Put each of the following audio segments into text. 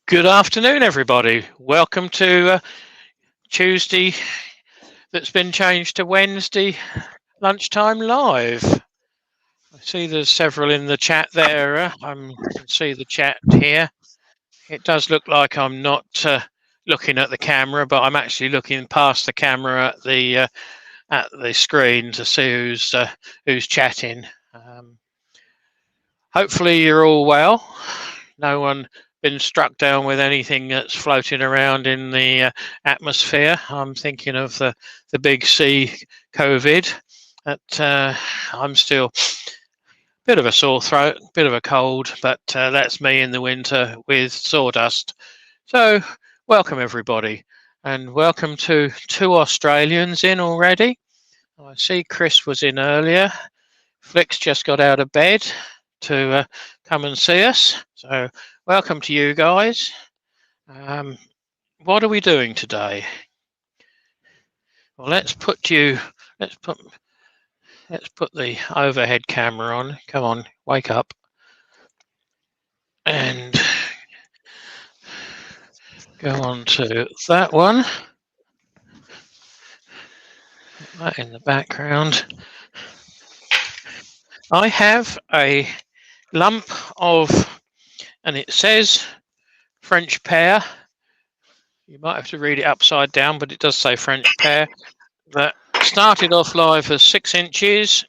Good afternoon, everybody. Welcome to Tuesday that's been changed to Wednesday lunchtime live. I see there's several in the chat there. I can see the chat here. It does look like I'm not looking at the camera, but I'm actually looking past the camera at the screen to see who's chatting. Hopefully you're all well. No one been struck down with anything that's floating around in the atmosphere. I'm thinking of the big C COVID. I'm still a bit of a sore throat, bit of a cold, but that's me in the winter with sawdust. So welcome everybody, and welcome to two Australians in already. I see Chris was in earlier. Flick's just got out of bed to come and see us. So welcome to you guys. What are we doing today? Well, let's put the overhead camera on. Come on, wake up. And go on to that one. Put that in the background. I have a lump of, and it says French pear. You might have to read it upside down, but it does say French pear. That started off live as 6 inches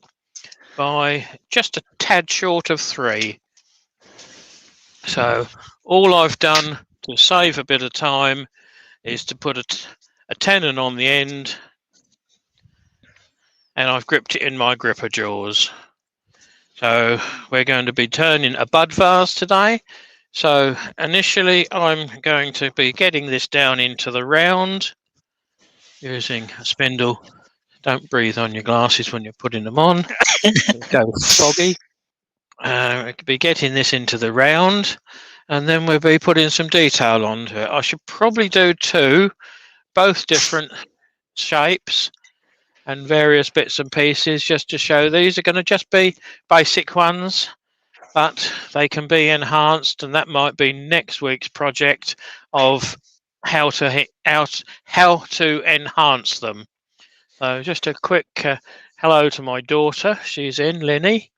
by just a tad short of 3. So all I've done to save a bit of time is to put a tenon on the end, and I've gripped it in my gripper jaws. So we're going to be turning a bud vase today. So initially I'm going to be getting this down into the round using a spindle. Don't breathe on your glasses when you're putting them on. Go foggy. We could be getting this into the round, and then we'll be putting some detail onto it. I should probably do two, both different shapes and various bits and pieces, just to show these are going to just be basic ones, but they can be enhanced, and that might be next week's project of how to enhance them. So just a quick hello to my daughter. She's in, Linny.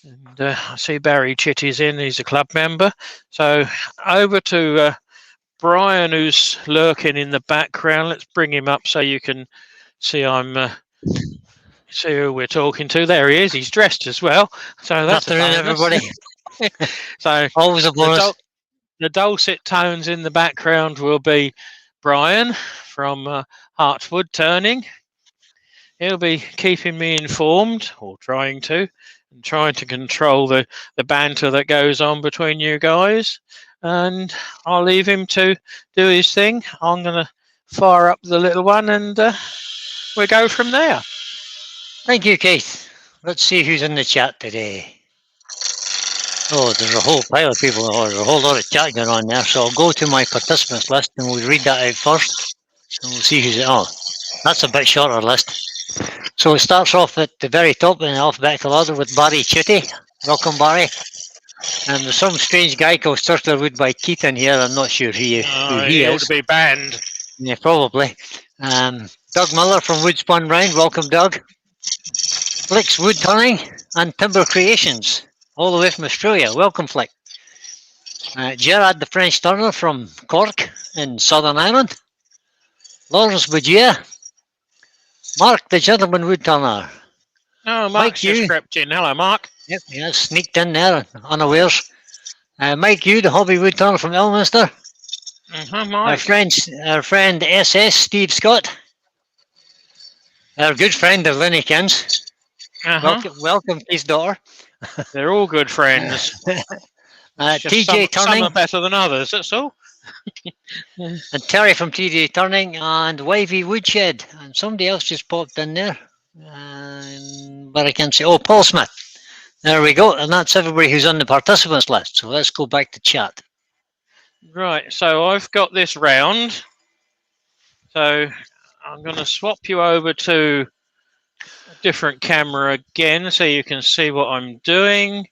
And I see Barry Chitty's in. He's a club member. So over to Brian, who's lurking in the background. Let's bring him up so you can see see who we're talking to. There he is. He's dressed as well. So that's afternoon, everybody. So always a bonus. The dulcet tones in the background will be Brian from Hartwood Turning. He'll be keeping me informed, or trying to, and trying to control the banter that goes on between you guys. And I'll leave him to do his thing. I'm going to fire up the little one, and we'll go from there. Thank you, Keith. Let's see who's in the chat today. Oh, there's a whole pile of people. Oh, there's a whole lot of chat going on there. So I'll go to my participants list and we'll read that out first. And we'll see who's. Oh, that's a bit shorter list. So it starts off at the very top in the alphabetical order with Barry Chitty. Welcome, Barry. And there's some strange guy called Sturterwood by Keith in here. I'm not sure who he is. Ought to be banned. Yeah, probably. Doug Miller from Woodspun Round. Welcome, Doug. Flick's Wood Turning and Timber Creations, all the way from Australia. Welcome, Flick. Gerard the French Turner from Cork in Southern Ireland. Lawrence Boudier. Mark the Gentleman Wood Turner. Oh, Mark's just crept in. Hello, Mark. Yep, yeah, sneaked in there unawares. Mike Yu, the Hobby Wood Turner from Elminster. Mike. Our friend SS, Steve Scott. Our good friend of Lenny Kins. Welcome, his daughter. They're all good friends. TJ Turning. Some are better than others, that's all. And Terry from TJ Turning and Wavy Woodshed. And somebody else just popped in there. But I can't see. Oh, Paul Smith. There we go. And that's everybody who's on the participants list. So let's go back to chat. Right. So I've got this round. So I'm going to swap you over to a different camera again so you can see what I'm doing.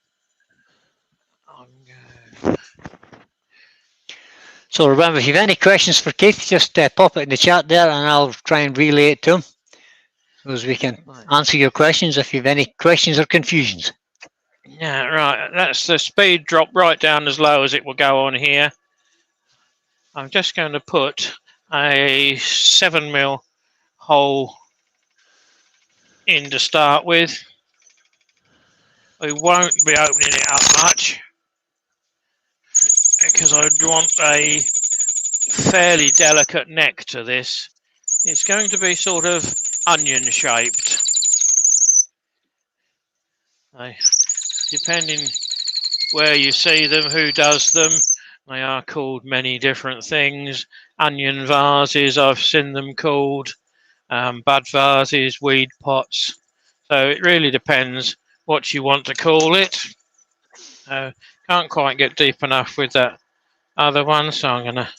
So remember, if you have any questions for Keith, just pop it in the chat there and I'll try and relay it to him. So we can answer your questions if you have any questions or confusions. Yeah, right. That's the speed drop right down as low as it will go on here. I'm just going to put a 7mm hole in to start with. We won't be opening it up much because I want a fairly delicate neck to this. It's going to be sort of onion shaped. Depending where you see them, who does them, they are called many different things. Onion vases, I've seen them called. Bud vases, weed pots. So it really depends what you want to call it. Can't quite get deep enough with that other one, so I'm going to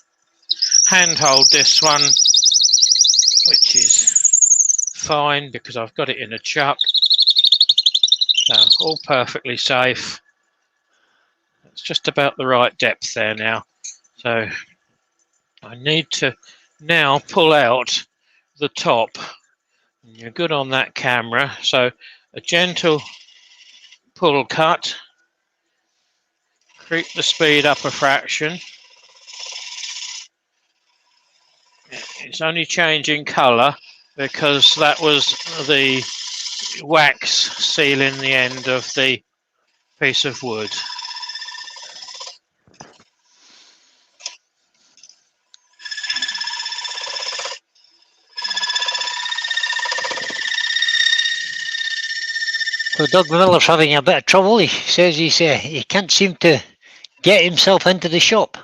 handhold this one, which is fine because I've got it in a chuck. So all perfectly safe. It's just about the right depth there now. So I need to now pull out the top. You're good on that camera. So a gentle pull cut. Creep the speed up a fraction. It's only changing colour because that was the wax sealing the end of the piece of wood. So Doug Miller's having a bit of trouble. He says he can't seem to get himself into the shop.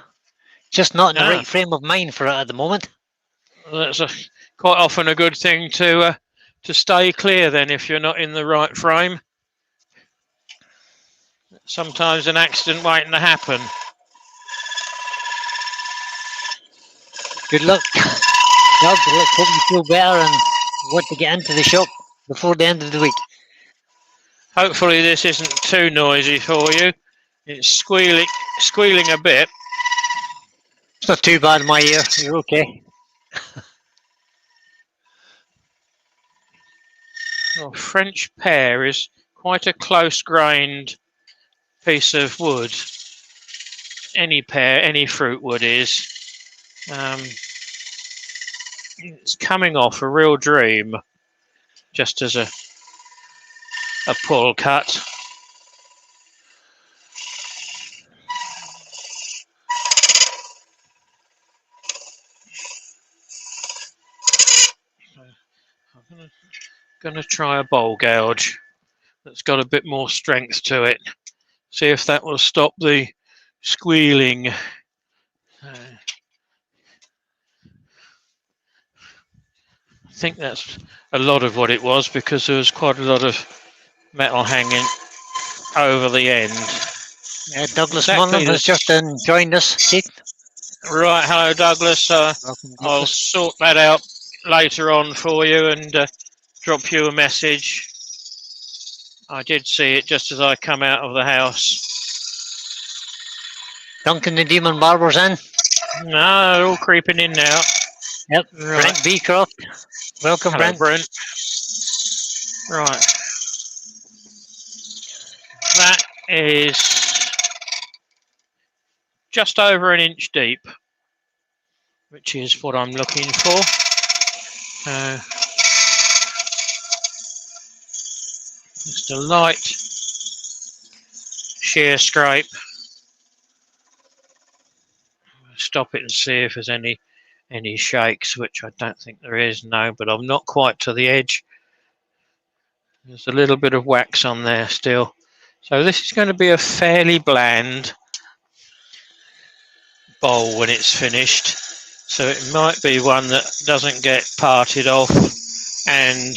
Just not in the right frame of mind for it at the moment. That's quite often a good thing to stay clear then if you're not in the right frame. Sometimes an accident waiting to happen. Good luck, Doug. Let's hope you feel better and want to get into the shop before the end of the week. Hopefully this isn't too noisy for you. It's squealing a bit. It's not too bad in my ear. You're okay. Well, French pear is quite a close-grained piece of wood. Any pear, any fruit wood is. It's coming off a real dream, just as a pull cut. I'm going to try a bowl gouge that's got a bit more strength to it. See if that will stop the squealing. I think that's a lot of what it was because there was quite a lot of metal hanging over the end. Yeah, Douglas Mullen has just joined us, Keith. Right, hello Douglas. I'll sort that out later on for you and drop you a message. I did see it just as I come out of the house. Duncan the Demon Barber's in. No, they're all creeping in now. Yep, right. Brent Beecroft. Welcome, hello, Brent. Right. That is just over an inch deep, which is what I'm looking for. Just a light shear scrape. Stop it and see if there's any shakes, which I don't think there is, no, but I'm not quite to the edge. There's a little bit of wax on there still. So this is going to be a fairly bland bowl when it's finished. So it might be one that doesn't get parted off, and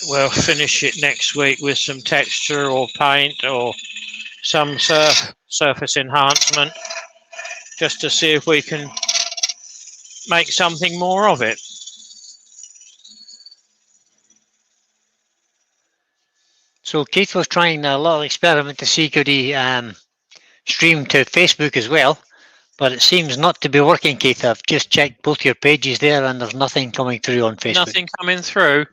we'll finish it next week with some texture or paint or some surface enhancement, just to see if we can make something more of it. So Keith was trying a little experiment to see could he stream to Facebook as well. But it seems not to be working, Keith. I've just checked both your pages there, and there's nothing coming through on Facebook. Nothing coming through.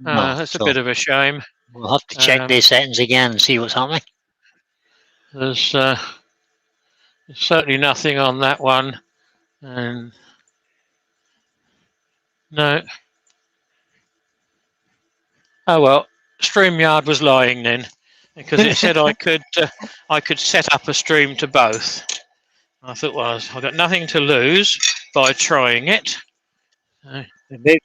No, That's a so bit of a shame. we'll have to check these settings again and see what's happening. There's certainly nothing on that one, and no. Oh well, StreamYard was lying then, because it said I could set up a stream to both. I thought, well, I've got nothing to lose by trying it.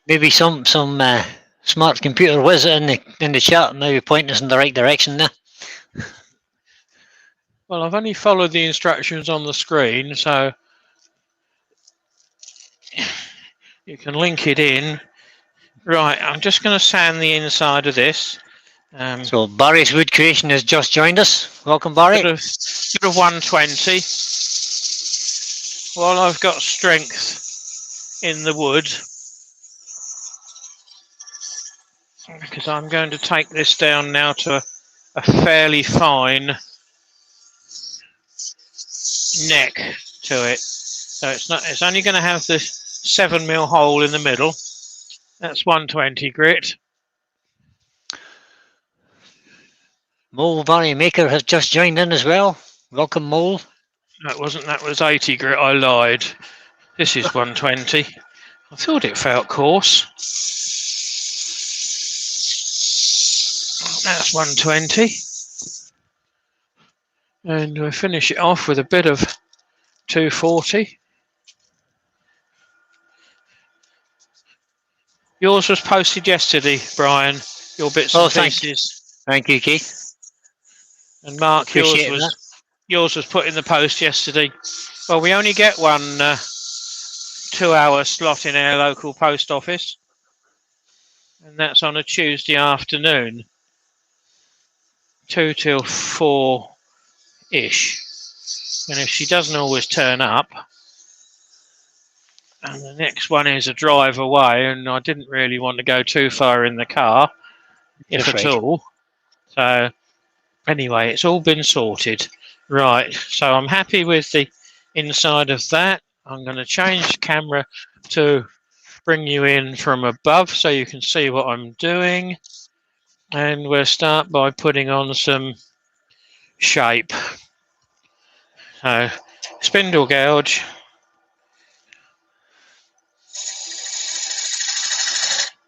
Maybe some smart computer whiz in the chat, maybe pointing us in the right direction there. Well, I've only followed the instructions on the screen, so you can link it in. Right, I'm just going to sand the inside of this. So Barry's Wood Creation has just joined us. Welcome, Barry. Bit of 120. While I've got strength in the wood, because I'm going to take this down now to a fairly fine neck to it. So it's only going to have this 7mm hole in the middle. That's 120 grit. Mole Barry Maker has just joined in as well. Welcome, Mole. That was 80 grit. I lied. This is 120. I thought it felt coarse. That's 120. And we finish it off with a bit of 240. Yours was posted yesterday, Brian. Your bits and pieces. Thank you, Keith. And Mark, Appreciate yours was put in the post yesterday. Well, we only get one 2-hour slot in our local post office, and that's on a Tuesday afternoon, 2 till 4-ish. And if she doesn't always turn up, and the next one is a drive away, and I didn't really want to go too far in the car, if at all. So anyway, it's all been sorted. Right, so I'm happy with the inside of that. I'm going to change the camera to bring you in from above so you can see what I'm doing. And we'll start by putting on some shape. So, spindle gouge.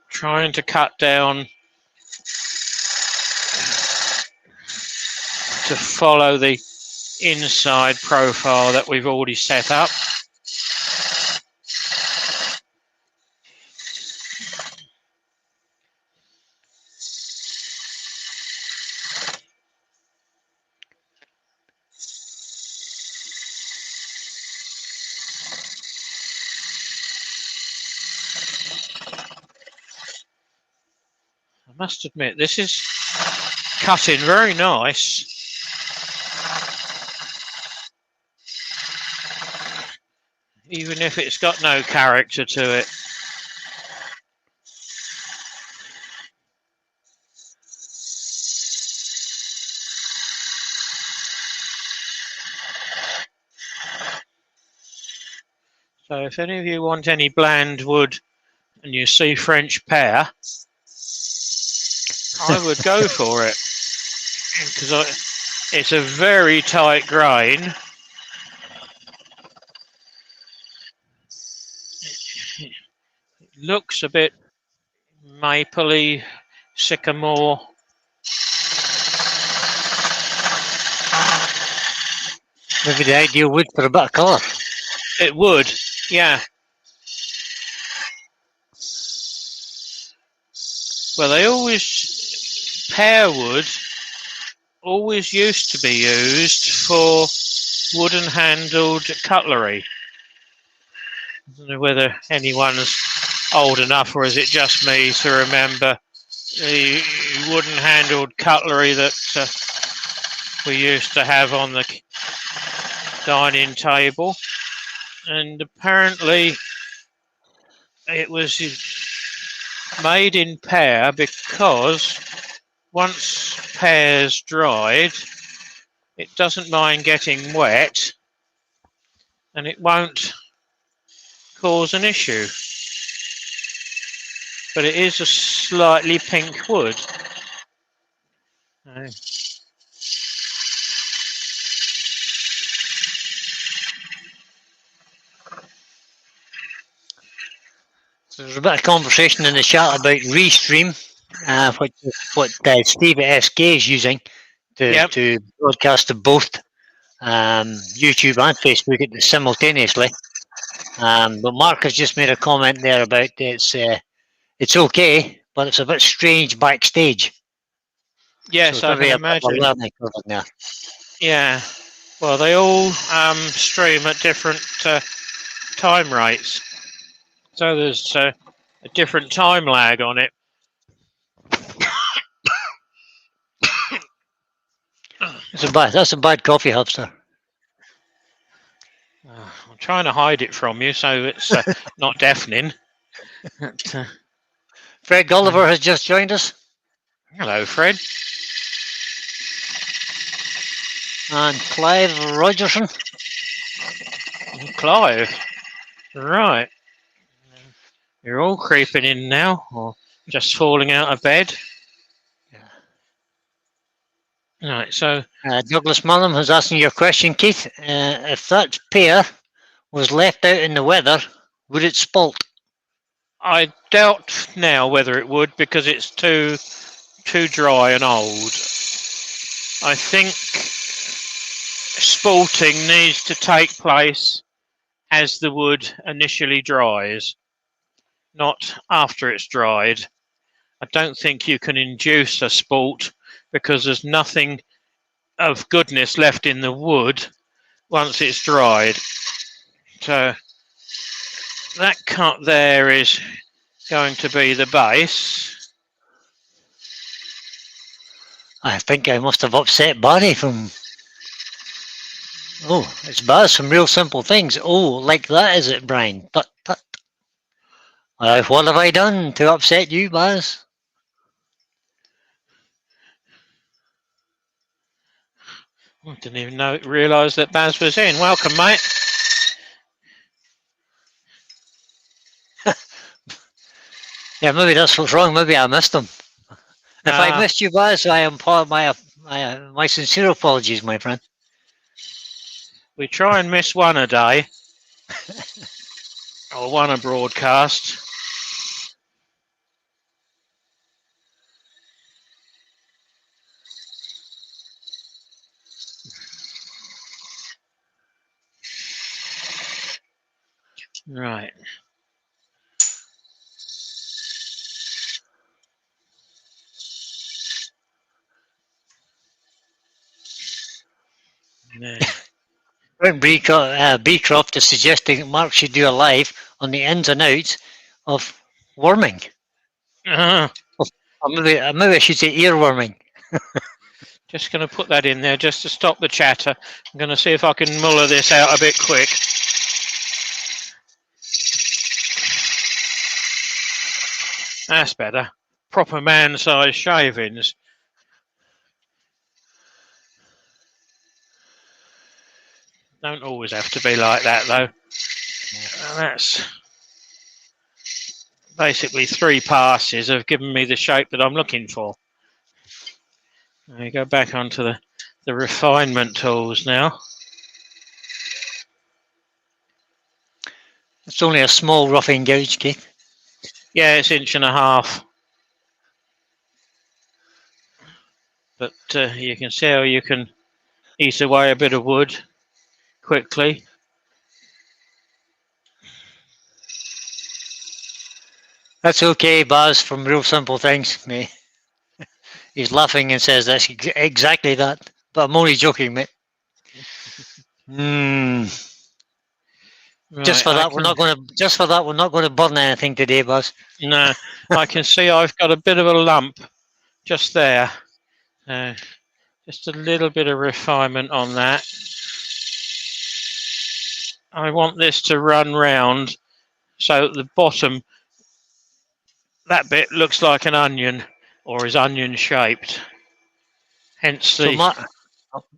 Trying to cut down to follow the inside profile that we've already set up. I must admit, this is cutting very nice. Even if it's got no character to it. So if any of you want any bland wood and you see French pear, I would go for it, because it's a very tight grain. It looks a bit mapley, sycamore. Maybe the ideal wood for a bit of colour. It would, yeah. Well, pear wood always used to be used for wooden handled cutlery. I don't know whether anyone's old enough, or is it just me, to remember the wooden handled cutlery that we used to have on the dining table. And apparently it was made in pear because once pear's dried, it doesn't mind getting wet, and it won't cause an issue. But it is a slightly pink wood. So there's a bit of conversation in the chat about Restream, what Steve at SK is using to broadcast to both YouTube and Facebook simultaneously. But Mark has just made a comment there about it's okay, but it's a bit strange backstage. Yes, so I can imagine. Yeah. Well, they all stream at different time rates, so there's a different time lag on it. That's a bad coffee, Hubster. I'm trying to hide it from you so it's not deafening. But, Fred Gulliver has just joined us. hello, Fred. And Clive Rogerson. Clive. Right. You're all creeping in now, or just falling out of bed. Yeah. Right, so... Douglas Mullen was asking your question, Keith. If that pear was left out in the weather, would it spalt? I doubt now whether it would, because it's too dry and old. I think spalting needs to take place as the wood initially dries, not after it's dried. I don't think you can induce a spalt because there's nothing of goodness left in the wood once it's dried. So that cut there is going to be the base. I think I must have upset Barry from... Oh, it's Baz from Real Simple Things. Oh, like that, is it, Brian? Tut, tut. What have I done to upset you, Baz? I didn't even realise that Baz was in. Welcome, mate. Yeah, maybe that's what's wrong. Maybe I missed him. If I missed you, Baz, I am my sincere apologies, my friend. We try and miss one a day, or one a broadcast. Right. Brent Beecroft is suggesting that Mark should do a live on the ins and outs of worming. Or maybe I should say earworming. Just going to put that in there just to stop the chatter. I'm going to see if I can muller this out a bit quick. That's better. Proper man-sized shavings. Don't always have to be like that, though. That's basically 3 passes have given me the shape that I'm looking for. Let me go back onto the refinement tools now. It's only a small roughing gauge, Keith. Yeah, it's 1.5 inches. But you can see how you can eat away a bit of wood quickly. That's okay, Baz from Real Simple Things, mate. He's laughing and says that's exactly that. But I'm only joking, mate. Right, just for that, we're not going to burn anything today, Baz. No, I can see I've got a bit of a lump just there. Just a little bit of refinement on that. I want this to run round so at the bottom that bit looks like an onion or is onion shaped. Hence the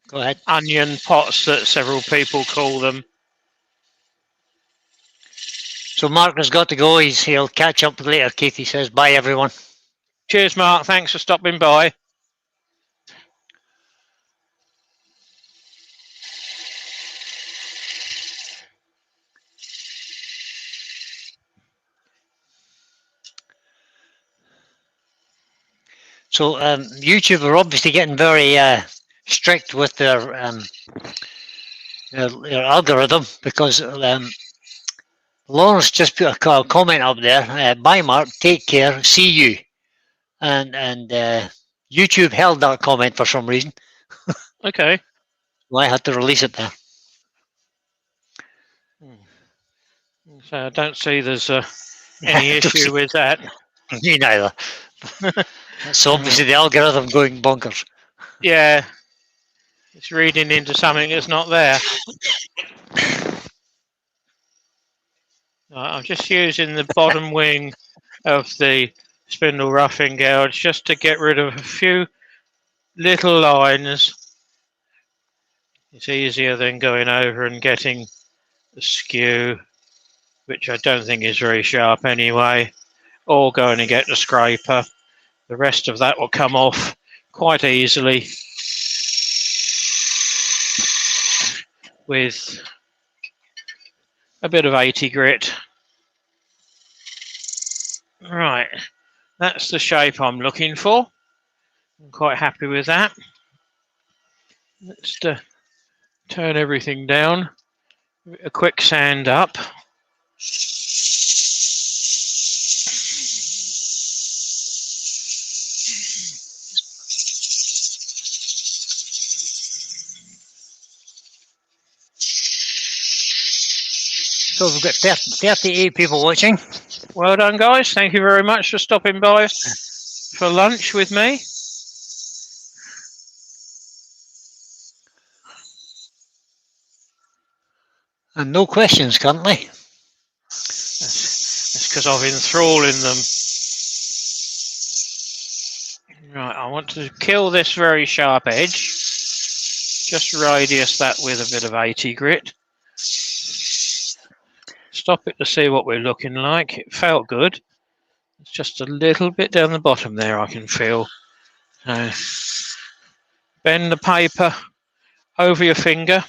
go ahead. Onion pots that several people call them. So Mark has got to go. He'll catch up later, Keith. He says, bye, everyone. Cheers, Mark. Thanks for stopping by. So YouTube are obviously getting very strict with their algorithm, because Lawrence just put a comment up there. Bye, Mark. Take care. See you. And YouTube held that comment for some reason. Okay. Well, I had to release it there. So I don't see there's any issue with that. Me neither. That's obviously the algorithm going bonkers. Yeah. It's reading into something that's not there. I'm just using the bottom wing of the spindle roughing gouge just to get rid of a few little lines. It's easier than going over and getting the skew, which I don't think is very sharp anyway, or going to get the scraper. The rest of that will come off quite easily with a bit of 80 grit. Right, that's the shape I'm looking for. I'm quite happy with that. Let's turn everything down. A quick sand up. So we've got 38 people watching. Well done, guys. Thank you very much for stopping by for lunch with me. And no questions currently. That's because I've enthralling them. Right, I want to kill this very sharp edge. Just radius that with a bit of 80 grit. Stop it to see what we're looking like. It felt good. It's just a little bit down the bottom there I can feel. Bend the paper over your finger.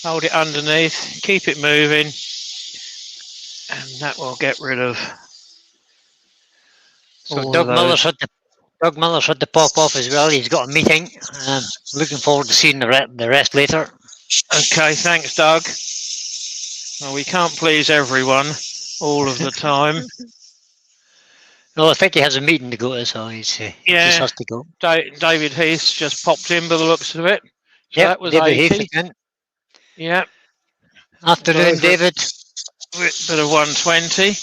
Hold it underneath. Keep it moving. And that will get rid of So Doug Miller's had to pop off as well. He's got a meeting. Looking forward to seeing the rest later. Okay, thanks, Doug. Well, we can't please everyone all of the time. No, I think he has a meeting to go to, so he just has to go. David Heath just popped in by the looks of it. So yep, that was David 80. Heath again. Yep. Afternoon, David. Bit of 120.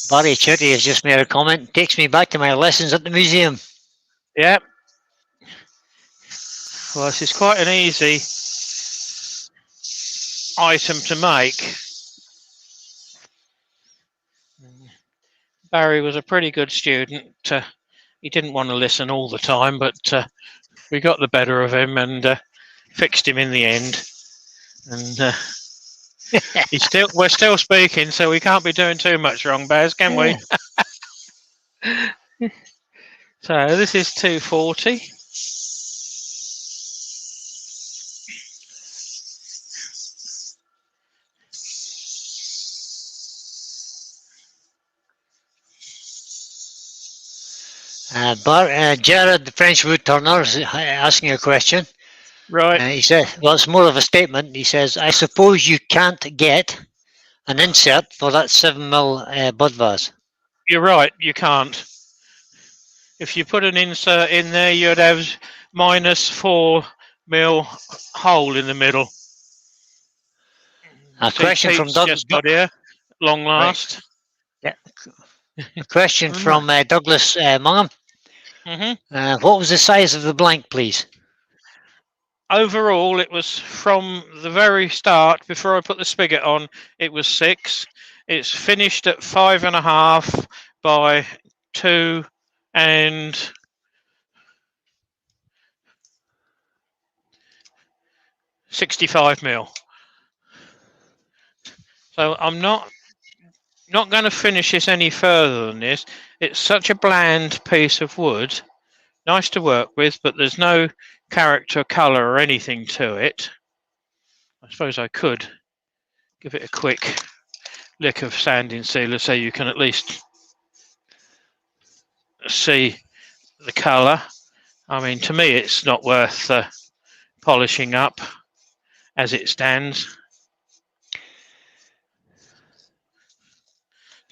Barry Chitty has just made a comment. Takes me back to my lessons at the museum. Yep. Well, this is quite an easy item to make. Barry was a pretty good student. He didn't want to listen all the time, but we got the better of him and fixed him in the end. And we're still speaking, so we can't be doing too much wrong, Baz, can we? So this is 240. Jared, the French wood turner, is asking a question. Right. He said, well, it's more of a statement. He says, I suppose you can't get an insert for that 7mm bud vase. You're right, you can't. If you put an insert in there, you'd have -4mm hole in the middle. A question from Doug. Just got here, long last. Right. Yeah. A question from Douglas Mungham. Mm-hmm. What was the size of the blank, please? Overall, it was from the very start, before I put the spigot on, it was 6. It's finished at 5.5 by 2 and 65 mil. So I'm not going to finish this any further than this. It's such a bland piece of wood, nice to work with, but there's no character, colour or anything to it. I suppose I could give it a quick lick of sanding sealer so you can at least see the colour. I mean, to me it's not worth polishing up as it stands.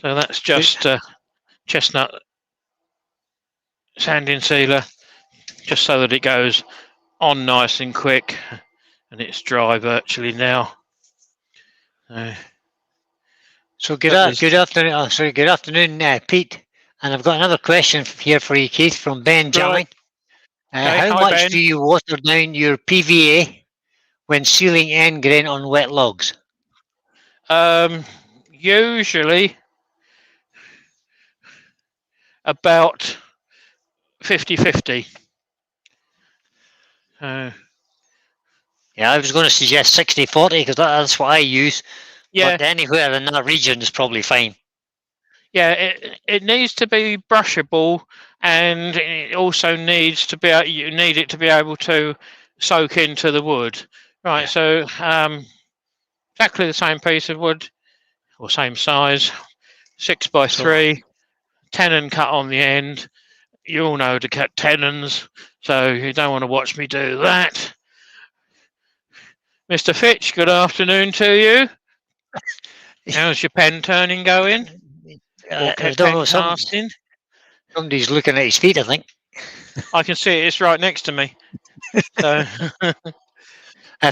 So that's just chestnut sanding sealer, just so that it goes on nice and quick, and it's dry virtually now. So good afternoon. Good afternoon, Pete. And I've got another question here for you, Keith, from Ben Jolly. Okay, how hi, much Ben. do you water down your PVA when sealing end grain on wet logs? Usually about 50-50. Yeah, I was going to suggest 60-40 because that's what I use. Yeah. But anywhere in that region is probably fine. Yeah, it needs to be brushable, and it also needs to be, you need it to be able to soak into the wood. Right, yeah. So exactly the same piece of wood, or same size, 6x3, tenon cut on the end. You all know to cut tenons, so you don't want to watch me do that. Mr. Fitch, good afternoon to you. How's your pen turning going? I don't know, somebody's looking at his feet, I think. I can see it, it's right next to me. So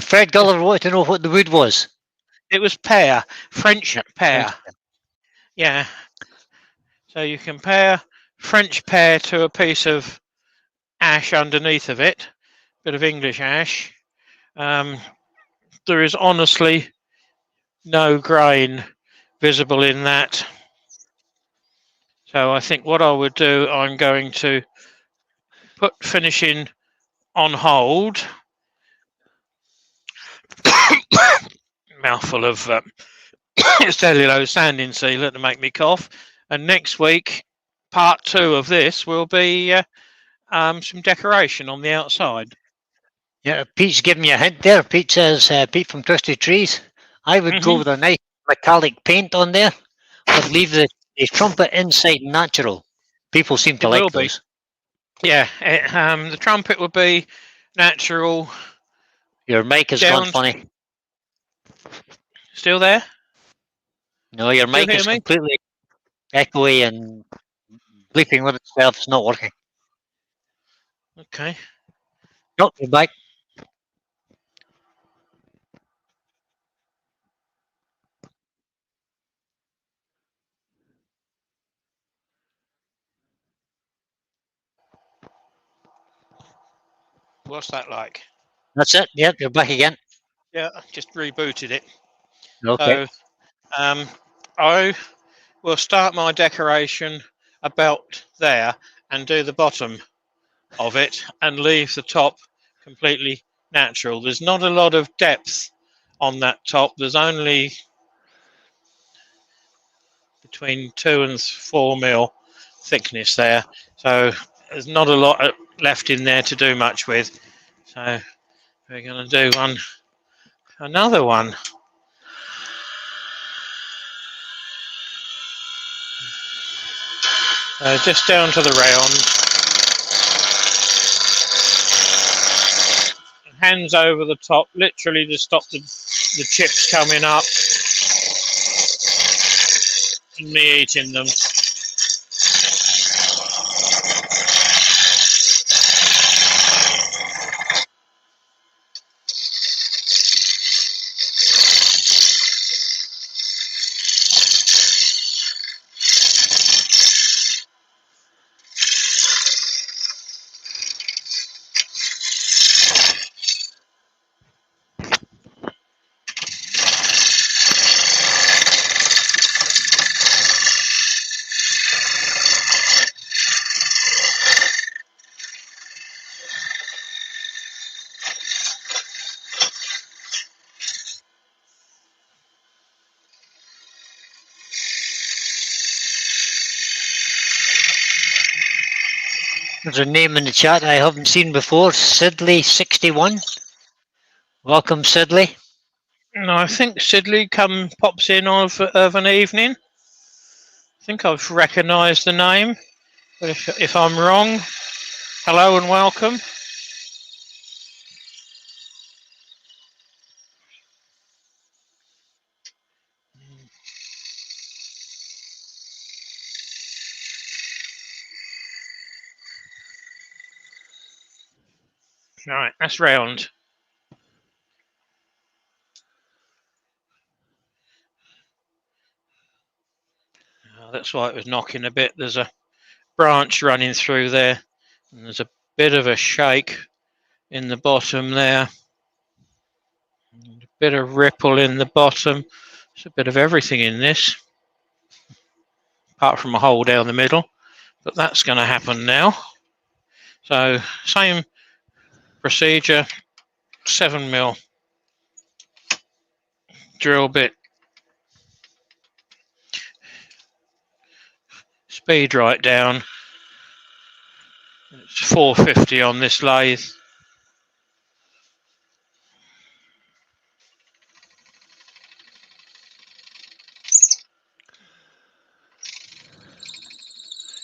Fred Gulliver wanted to know what the wood was. It was pear, French pear. Yeah. So you compare French pear to a piece of ash underneath of it, bit of English ash. There is honestly no grain visible in that. So I think what I would do, I'm going to put finishing on hold. Mouthful of cellulose sanding sealer to make me cough. And next week, part 2 of this will be some decoration on the outside. Yeah, Pete's giving me a hint there. Pete says, Pete from Twisted Trees, I would go with a nice metallic paint on there, but leave the trumpet inside natural. People seem to like those. Yeah, the trumpet would be natural. Your mic has gone funny. Still there? No, your mic is completely echoey and bleeping with itself. It's not working. Okay. Nope, you're back. What's that like? That's it. Yep, you're back again. Yeah, just rebooted it. Okay. So I will start my decoration about there and do the bottom of it and leave the top completely natural. There's not a lot of depth on that top. There's only between 2 and 4 mil thickness there. So there's not a lot left in there to do much with. So we're going to do another one. Just down to the round. Hands over the top, literally to stop the chips coming up and me eating them. There's a name in the chat I haven't seen before, Sidley61. Welcome, Sidley. No, I think Sidley pops in of an evening. I think I've recognised the name, but if I'm wrong, hello and welcome. Right, that's round. Oh, that's why it was knocking a bit. There's a branch running through there, and there's a bit of a shake in the bottom there. And a bit of ripple in the bottom. There's a bit of everything in this, apart from a hole down the middle. But that's going to happen now. So same procedure, 7mm drill bit, speed right down. It's 450 on this lathe.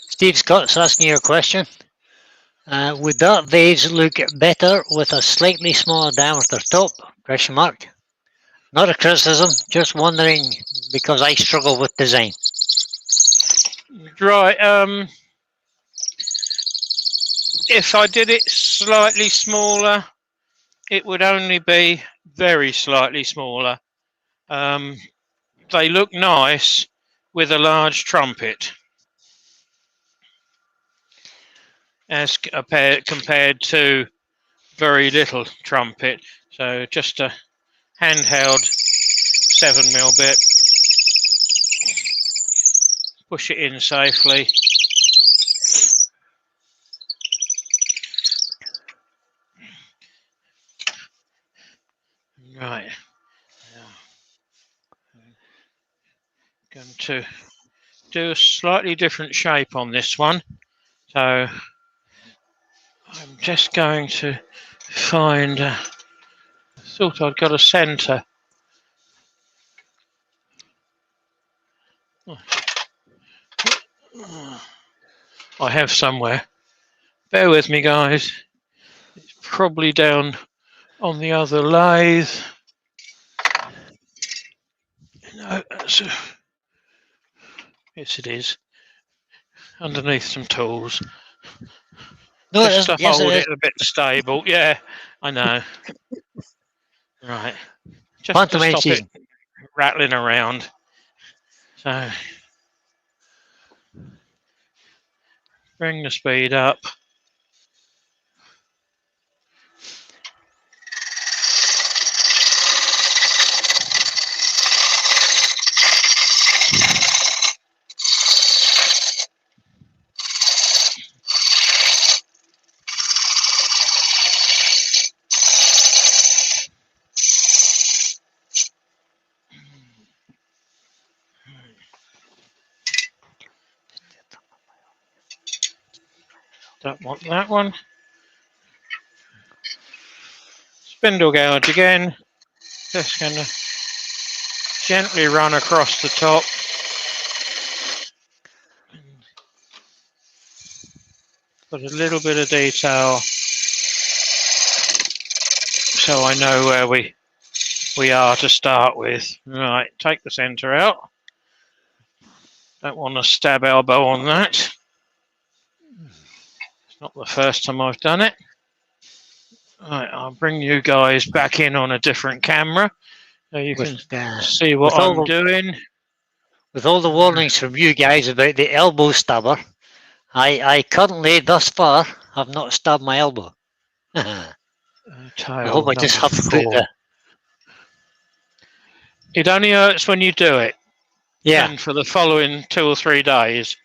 Steve Scott's asking you a question. Would that vase look better with a slightly smaller diameter top? Question mark. Not a criticism, just wondering because I struggle with design. Right, if I did it slightly smaller, it would only be very slightly smaller. They look nice with a large trumpet, as compared to very little trumpet. So just a handheld 7mm bit. Push it in safely. Right. Now, going to do a slightly different shape on this one. So I'm just going to find, I thought I'd got a centre. I have somewhere. Bear with me, guys. It's probably down on the other lathe. No, yes, it is. Underneath some tools. No, Just to yes, hold it a bit stable. Yeah, I know. Right. Just to stop it rattling around. So bring the speed up. Don't want that one. Spindle gouge again. Just going to gently run across the top. Put a little bit of detail so I know where we are to start with. Right, take the centre out. Don't want to stab elbow on that. It's not the first time I've done it. Right, I'll bring you guys back in on a different camera so you can see what I'm doing. With all the warnings from you guys about the elbow stabber, I currently, thus far, have not stabbed my elbow. I hope I just have to put the... It only hurts when you do it. Yeah. And for the following 2 or 3 days,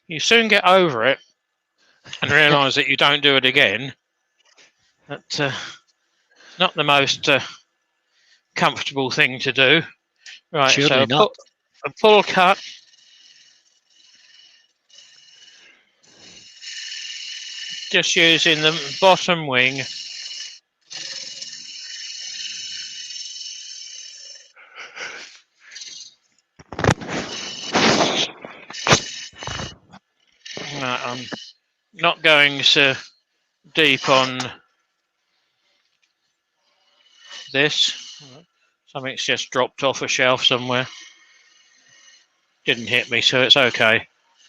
you soon get over it and realise that you don't do it again. That's not the most comfortable thing to do. Right, surely so not. a pull cut. just using the bottom wing. No, I'm not going so deep on this. Something's just dropped off a shelf somewhere. Didn't hit me, so it's okay.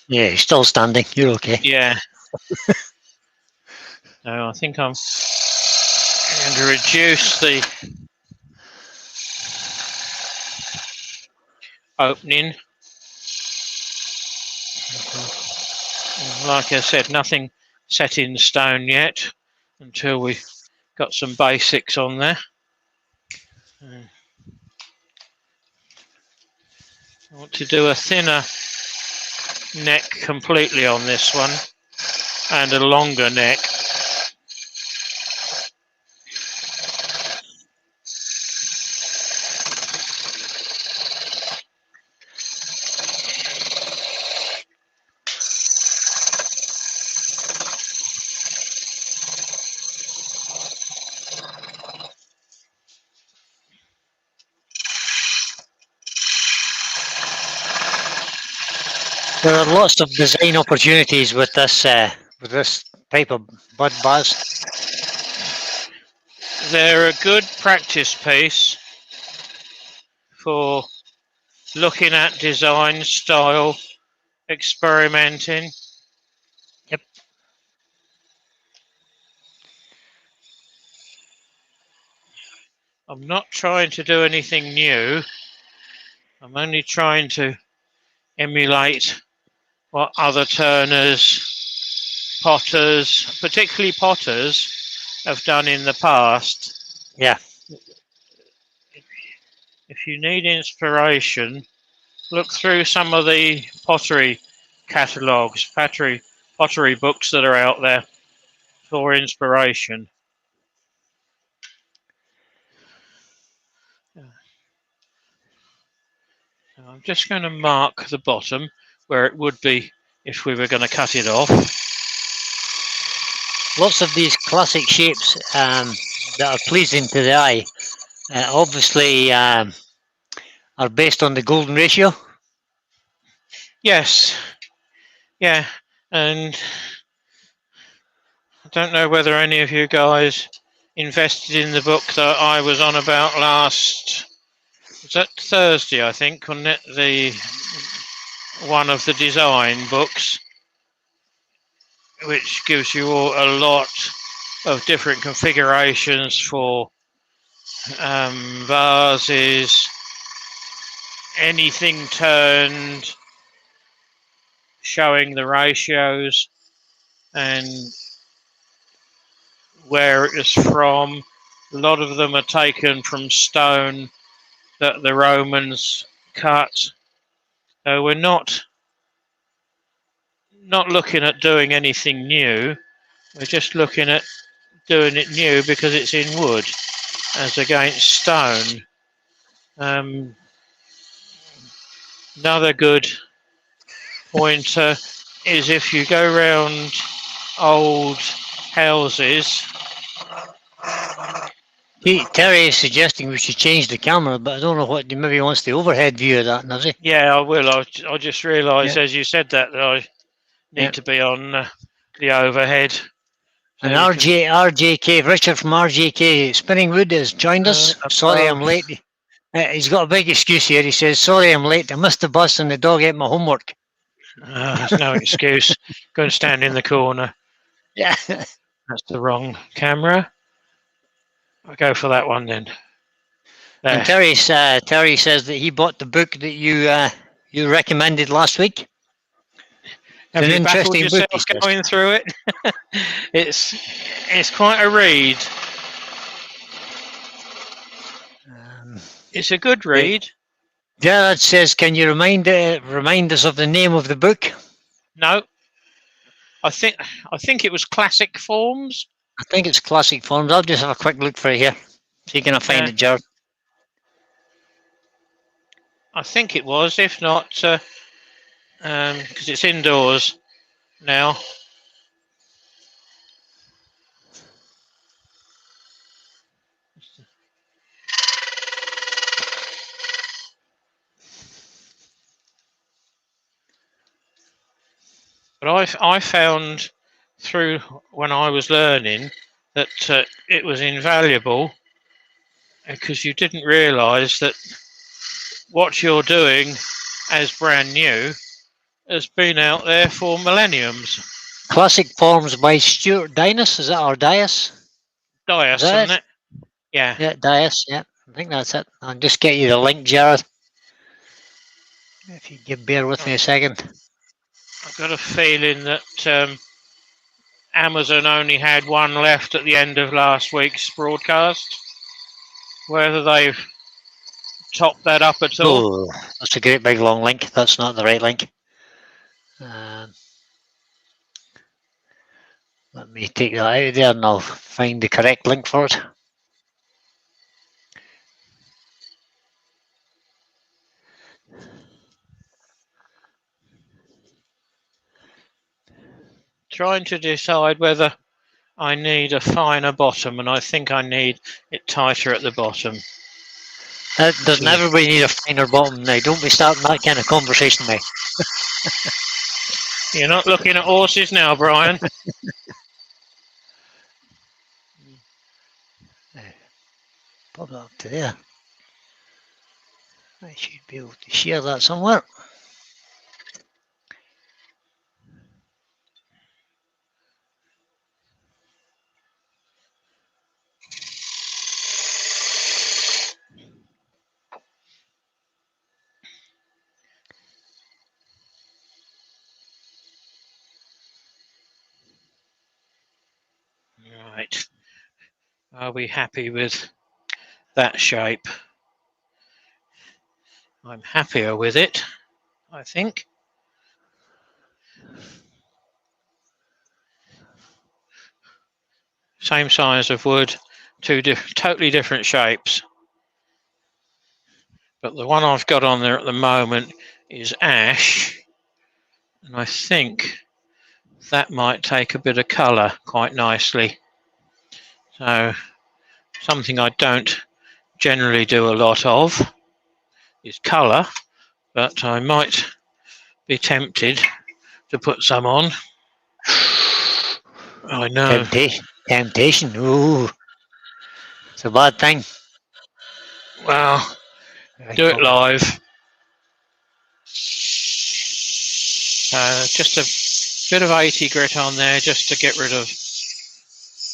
Yeah, he's still standing. You're okay. Yeah. No, I think I'm going to reduce the opening. Like I said, nothing set in stone yet until we got some basics on there. I want to do a thinner neck completely on this one and a longer neck. There are lots of design opportunities with this type of bud vase. They're a good practice piece for looking at design, style, experimenting. Yep. I'm not trying to do anything new. I'm only trying to emulate what other turners, potters, particularly potters, have done in the past. Yeah. If you need inspiration, look through some of the pottery catalogues, pottery books that are out there for inspiration. I'm just going to mark the bottom where it would be if we were going to cut it off. Lots of these classic shapes that are pleasing to the eye obviously are based on the golden ratio. Yes, yeah, and I don't know whether any of you guys invested in the book that I was on about last, was that Thursday, I think, on the one of the design books, which gives you all a lot of different configurations for vases, anything turned, showing the ratios and where it is from. A lot of them are taken from stone that the Romans cut. So we're not looking at doing anything new. We're just looking at doing it new because it's in wood as against stone. Another good pointer is if you go round old houses. Terry is suggesting we should change the camera, but I don't know what, maybe he wants the overhead view of that, does he? Yeah, I will. I just realised as you said that I need to be on the overhead. So and RJK, Richard from RJK Spinning Wood has joined us. Sorry I'm late. He's got a big excuse here. He says, sorry I'm late. I missed the bus and the dog ate my homework. There's no excuse. Go and stand in the corner. Yeah. That's the wrong camera. I'll go for that one then. There. And Terry says that he bought the book that you recommended last week. Have you baffled yourself going through it? It's quite a read. It's a good read. Gerard says, can you remind us of the name of the book? No. I think it was Classic Forms. I think it's Classic Forms. I'll just have a quick look for it here. So you can find it, Gerard. I think it was. If not, because it's indoors now. But I found through when I was learning that it was invaluable because you didn't realise that what you're doing as brand new has been out there for millenniums. Classic Forms by Stuart Dinas, is that, or Dias? Is Dias, that isn't it? it? Yeah. Yeah, Dias, yeah. I think that's it. I'll just get you the link, Jared. If you could bear with me a second. I've got a feeling that Amazon only had one left at the end of last week's broadcast. Whether they've topped that up at all. Oh, that's a great big long link. That's not the right link. Let me take that out of there and I'll find the correct link for it. Trying to decide whether I need a finer bottom, and I think I need it tighter at the bottom. Doesn't everybody need a finer bottom now? Don't be starting that kind of conversation now. You're not looking at horses now, Brian. Pop that up to there. I should be able to share that somewhere. Right. Are we happy with that shape? I'm happier with it, I think. Same size of wood, two totally different shapes. But the one I've got on there at the moment is ash, and I think that might take a bit of colour quite nicely. So something I don't generally do a lot of is colour, but I might be tempted to put some on. I know. Temptation. Ooh, it's a bad thing. Well, Right, do it live. Just a bit of 80 grit on there just to get rid of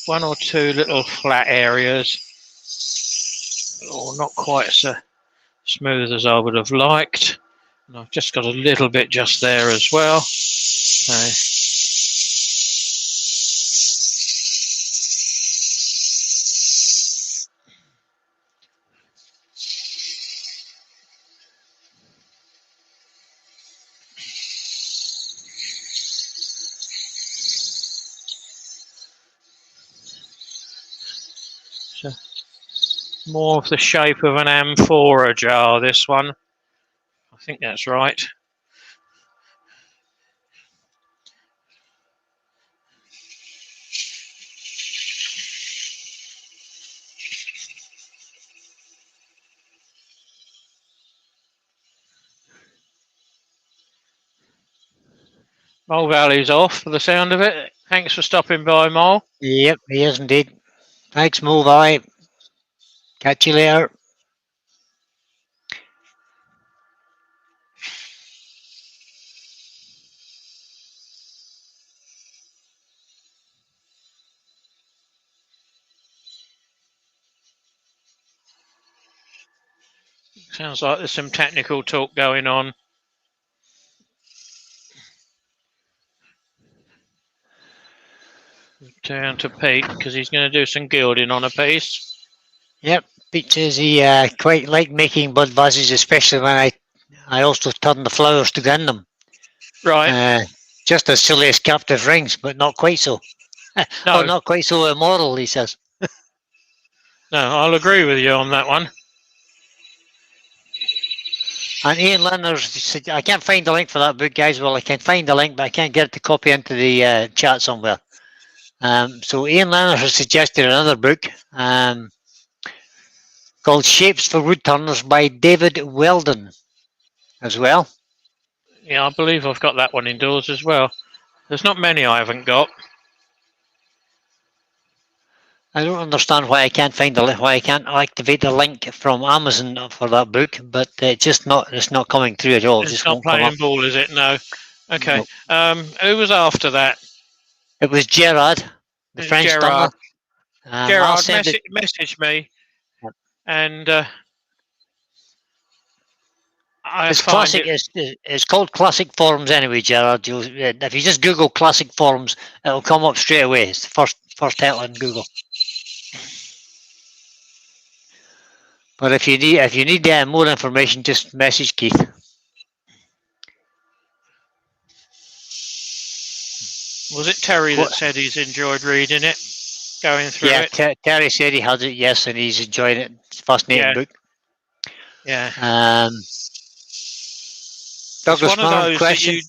one or two little flat areas, or not quite so smooth as I would have liked. And I've just got a little bit just there as well. So more of the shape of an amphora jar, this one. I think that's right. Mole Valley's off for the sound of it. Thanks for stopping by, Mole. Yep, he is indeed. Thanks, Mo Valley. Catch you later. Sounds like there's some technical talk going on. Down to Pete because he's going to do some gilding on a piece. Yep, Pete says he quite like making bud vases, especially when I also turn the flowers to in them. Right. Just as silly as captive rings, but not quite so. No. Or not quite so immoral, he says. No, I'll agree with you on that one. And Ian Lenners, I can't find the link for that book, guys. Well, I can find the link, but I can't get it to copy into the chat somewhere. So Ian Lenners has suggested another book called Shapes for Woodturners by David Weldon as well. Yeah, I believe I've got that one indoors as well. There's not many I haven't got. I don't understand why I can't find the why I can't activate the link from Amazon for that book, but it's not coming through at all. It It's just not won't come up. playing ball, is it? No. Okay. No. Who was after that? It was Gerard, the It was French tumbler. Gerard. I'll Gerard, send it. message me, Yep. and I It's find classic. it. It's called Classic Forums anyway, Gerard. If you just Google Classic Forums, it'll come up straight away. It's the first title in Google. But if you need more information, just message Keith. Was it Terry that said he's enjoyed reading it, going through it? Terry said he had it, yes, and he's enjoying it. It's a fascinating book. Yeah. Douglas it's one of those question. that you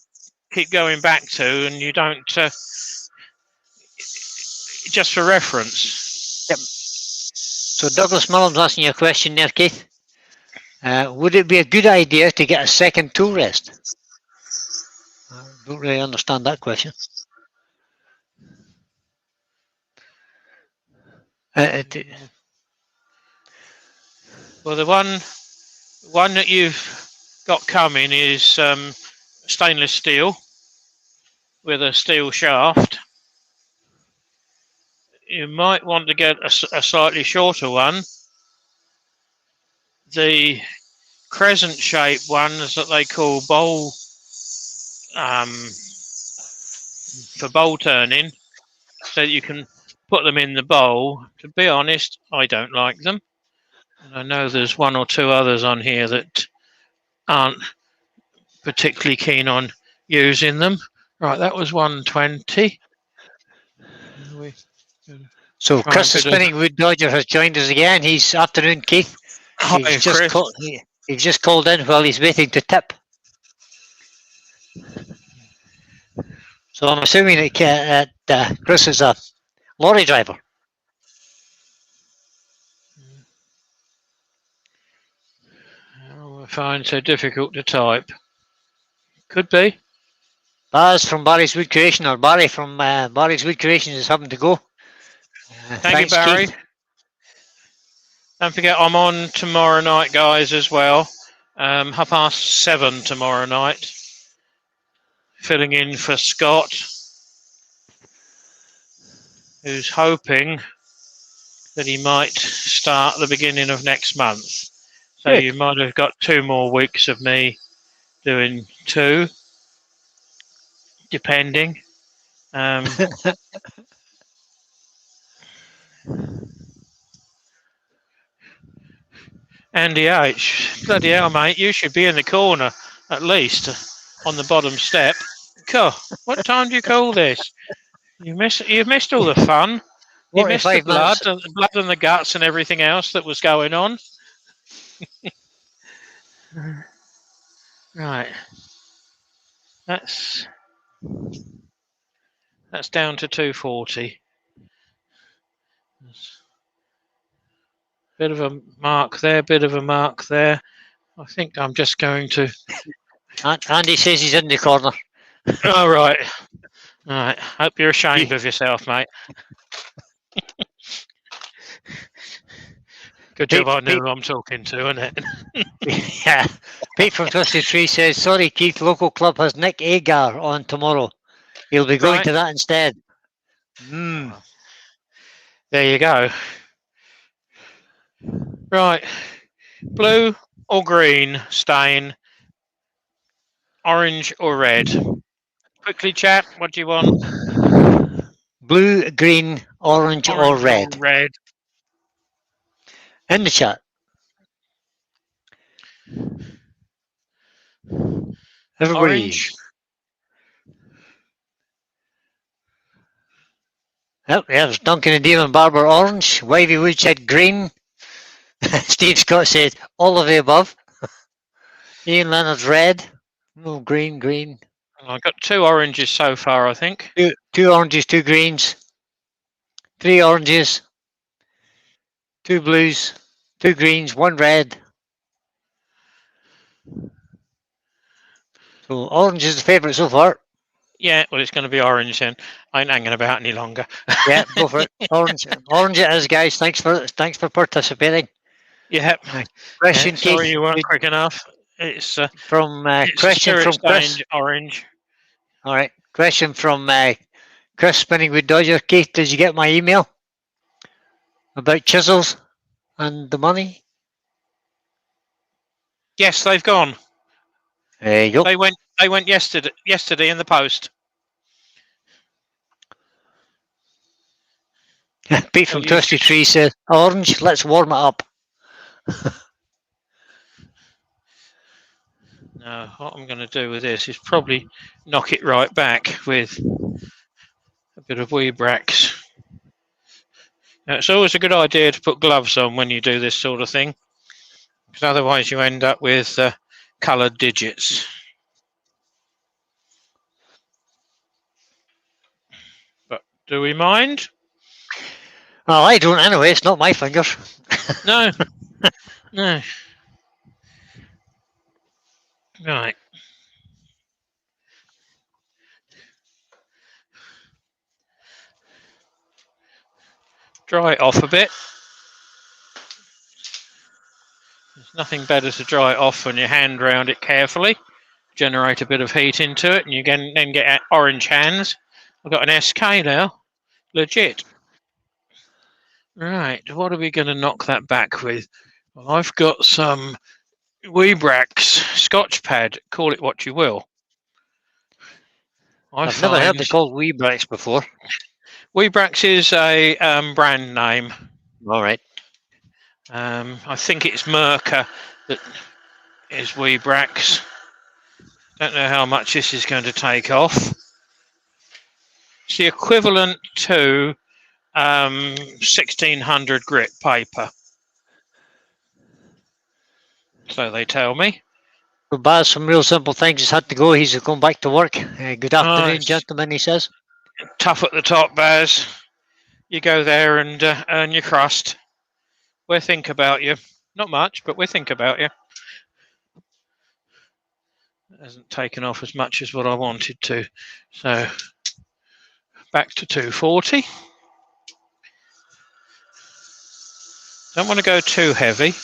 keep going back to, and you don't just for reference. Yep. So Douglas Mullen's asking you a question there, Keith. Would it be a good idea to get a second tool rest? I don't really understand that question. Well, the one that you've got coming is stainless steel with a steel shaft. You might want to get a slightly shorter one. The crescent shaped ones that they call bowl for bowl turning, so that you can put them in the bowl. To be honest, I don't like them. And I know there's one or two others on here that aren't particularly keen on using them. Right, that was 120. So Chris, the Spinning Wood Dodger, has joined us again. He's afternoon, Keith. Hi, he's Chris. He's just called in while he's waiting to tip. So I'm assuming that Chris is a lorry driver. I find so difficult to type. Could be. Baz from Barry's Wood Creation, or Barry from Barry's Wood Creation, is having to go. Thank you, Barry. Keith. Don't forget, I'm on tomorrow night, guys, as well. 7:30 tomorrow night. Filling in for Scott, who's hoping that he might start at the beginning of next month. So Good. You might have got 2 more weeks of me doing 2, depending. Andy H, bloody hell, mate, you should be in the corner at least on the bottom step. God, what time do you call this? You missed all the fun. You missed the blood and the guts and everything else that was going on. Right. That's down to 240. Bit of a mark there, bit of a mark there. I think I'm just going to... Andy says he's in the corner. All right. All right. Hope you're ashamed of yourself, mate. Good job I know who I'm talking to, isn't it? Yeah. Pete from Twisted Tree says, sorry, Keith, local club has Nick Agar on tomorrow. He'll be going to that instead. There you go. Right. Blue or green stain, orange or red? Quickly, chat. What do you want? Blue, green, orange or red? Red. In the chat. Everybody. Orange. Yep, there's Duncan and Demon Barber orange. Wavy Woodshed green. Steve Scott said all of the above. Ian Leonard's red. No, green. I've got 2 oranges so far, I think. 2 oranges, 2 greens. 3 oranges. 2 blues. 2 greens, 1 red. So orange is the favourite so far. Yeah, well, it's going to be orange then. I ain't hanging about any longer. Yeah, go for it. Orange, orange it is, guys. Thanks for participating. Yeah. Question, Sorry Keith, you weren't quick enough. It's a question spirit from Chris. stained orange. All right, question from Chris Spinning with Dodger. Keith, did you get my email about chisels and the money? Yes, they've gone. There you go. They went yesterday in the post. Pete So from Twisty Tree says, orange, let's warm it up. No, what I'm going to do with this is probably knock it right back with a bit of Weebrax. Now, it's always a good idea to put gloves on when you do this sort of thing, because otherwise you end up with coloured digits. But do we mind? Well, I don't anyway. It's not my fingers. No. No. Right. Dry it off a bit. There's nothing better to dry it off when you hand round it carefully. Generate a bit of heat into it, and you can then get orange hands. I've got an SK now. Legit. Right, what are we going to knock that back with? Well, I've got some Weebrax Scotch pad. Call it what you will. I've never heard it called Weebrax before. Weebrax is a brand name. All right. I think it's Merca that is Weebrax. Don't know how much this is going to take off. It's the equivalent to 1600 grit paper. So they tell me. So Baz, some real simple things. He's had to go. He's going back to work. Good afternoon, gentlemen, he says. Tough at the top, Baz. You go there and earn your crust. We'll think about you. Not much, but we'll think about you. It hasn't taken off as much as what I wanted to. So back to 240. Don't want to go too heavy.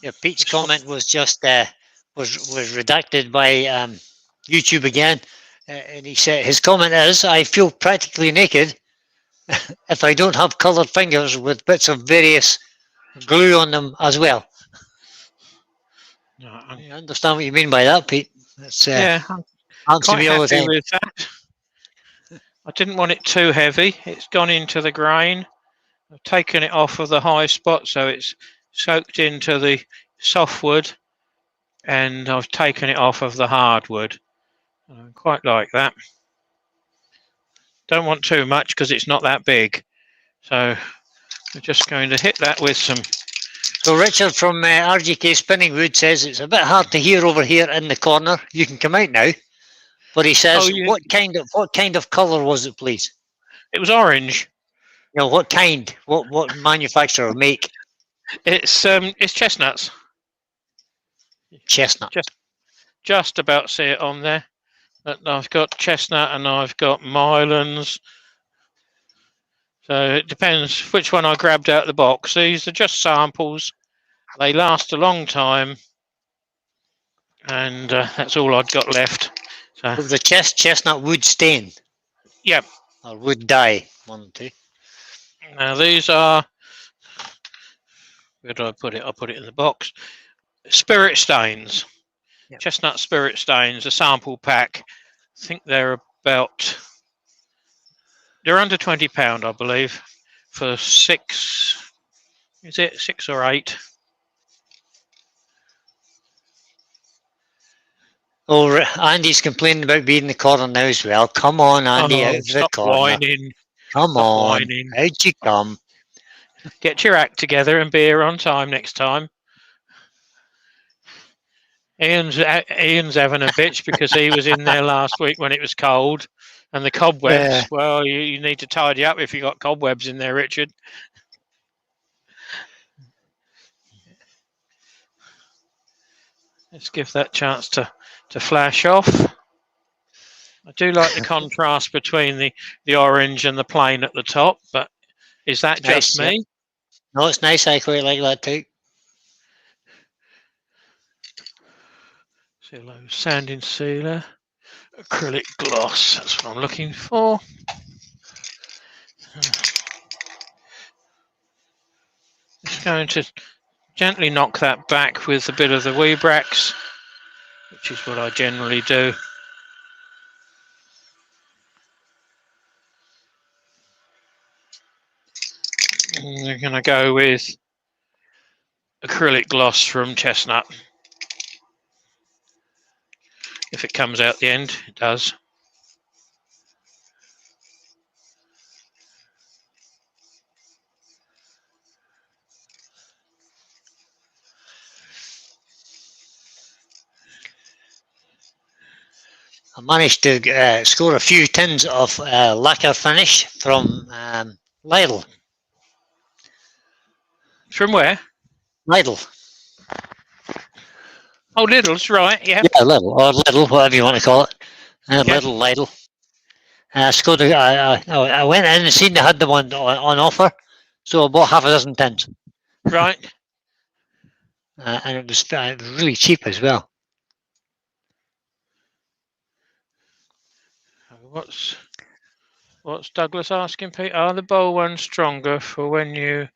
Yeah, Pete's comment was just was redacted by YouTube again, and he said his comment is, "I feel practically naked if I don't have coloured fingers with bits of various glue on them as well." No, I understand what you mean by that, Pete. That's yeah, I'm quite happy with that. I didn't want it too heavy. It's gone into the grain. I've taken it off of the high spot, so it's soaked into the softwood, and I've taken it off of the hardwood. I quite like that. Don't want too much because it's not that big. So we're just going to hit that with some. So Richard from RGK Spinning Wood says it's a bit hard to hear over here in the corner. You can come out now. But he says, what kind of colour was it, please? It was orange. You know, what kind? What manufacturer make? It's chestnuts. Chestnut. Just about see it on there. I've got chestnut and I've got Mylands. So it depends which one I grabbed out of the box. These are just samples. They last a long time. And that's all I've got left. So the chestnut wood stain. Yep. Or wood dye. 1, 2. Now these are. Where do I put it? I'll put it in the box. Spirit stains. Yep. Chestnut spirit stains, a sample pack. I think they're about. They're under £20, I believe, for 6. Is it 6 or 8? Oh, Andy's complaining about being in the corner now as well. Come on, Andy, out of the corner. Whining. Come on, whining. How'd you come? Get your act together and be here on time next time. Ian's having a bitch because he was in there last week when it was cold, and the cobwebs. Yeah. Well, you need to tidy up if you got cobwebs in there, Richard. Let's give that chance to flash off. I do like the contrast between the orange and the plain at the top, but is that just Nice, yeah. me? No, it's nice. I quite like that too. Low sanding sealer, acrylic gloss. That's what I'm looking for. Just going to gently knock that back with a bit of the Weebrax, which is what I generally do. And we're going to go with acrylic gloss from Chestnut. If it comes out the end, it does. I managed to score a few tins of lacquer finish from Lidl. From where? Lidl. Oh, Lidl's, right, yeah. Yeah, Lidl, or Lidl, whatever you want to call it. Okay. Lidl. Scored I went in and seen they had the one on offer, so I bought half a dozen tins. Right. And it was really cheap as well. What's Douglas asking, Pete? Are the bowl ones stronger for when you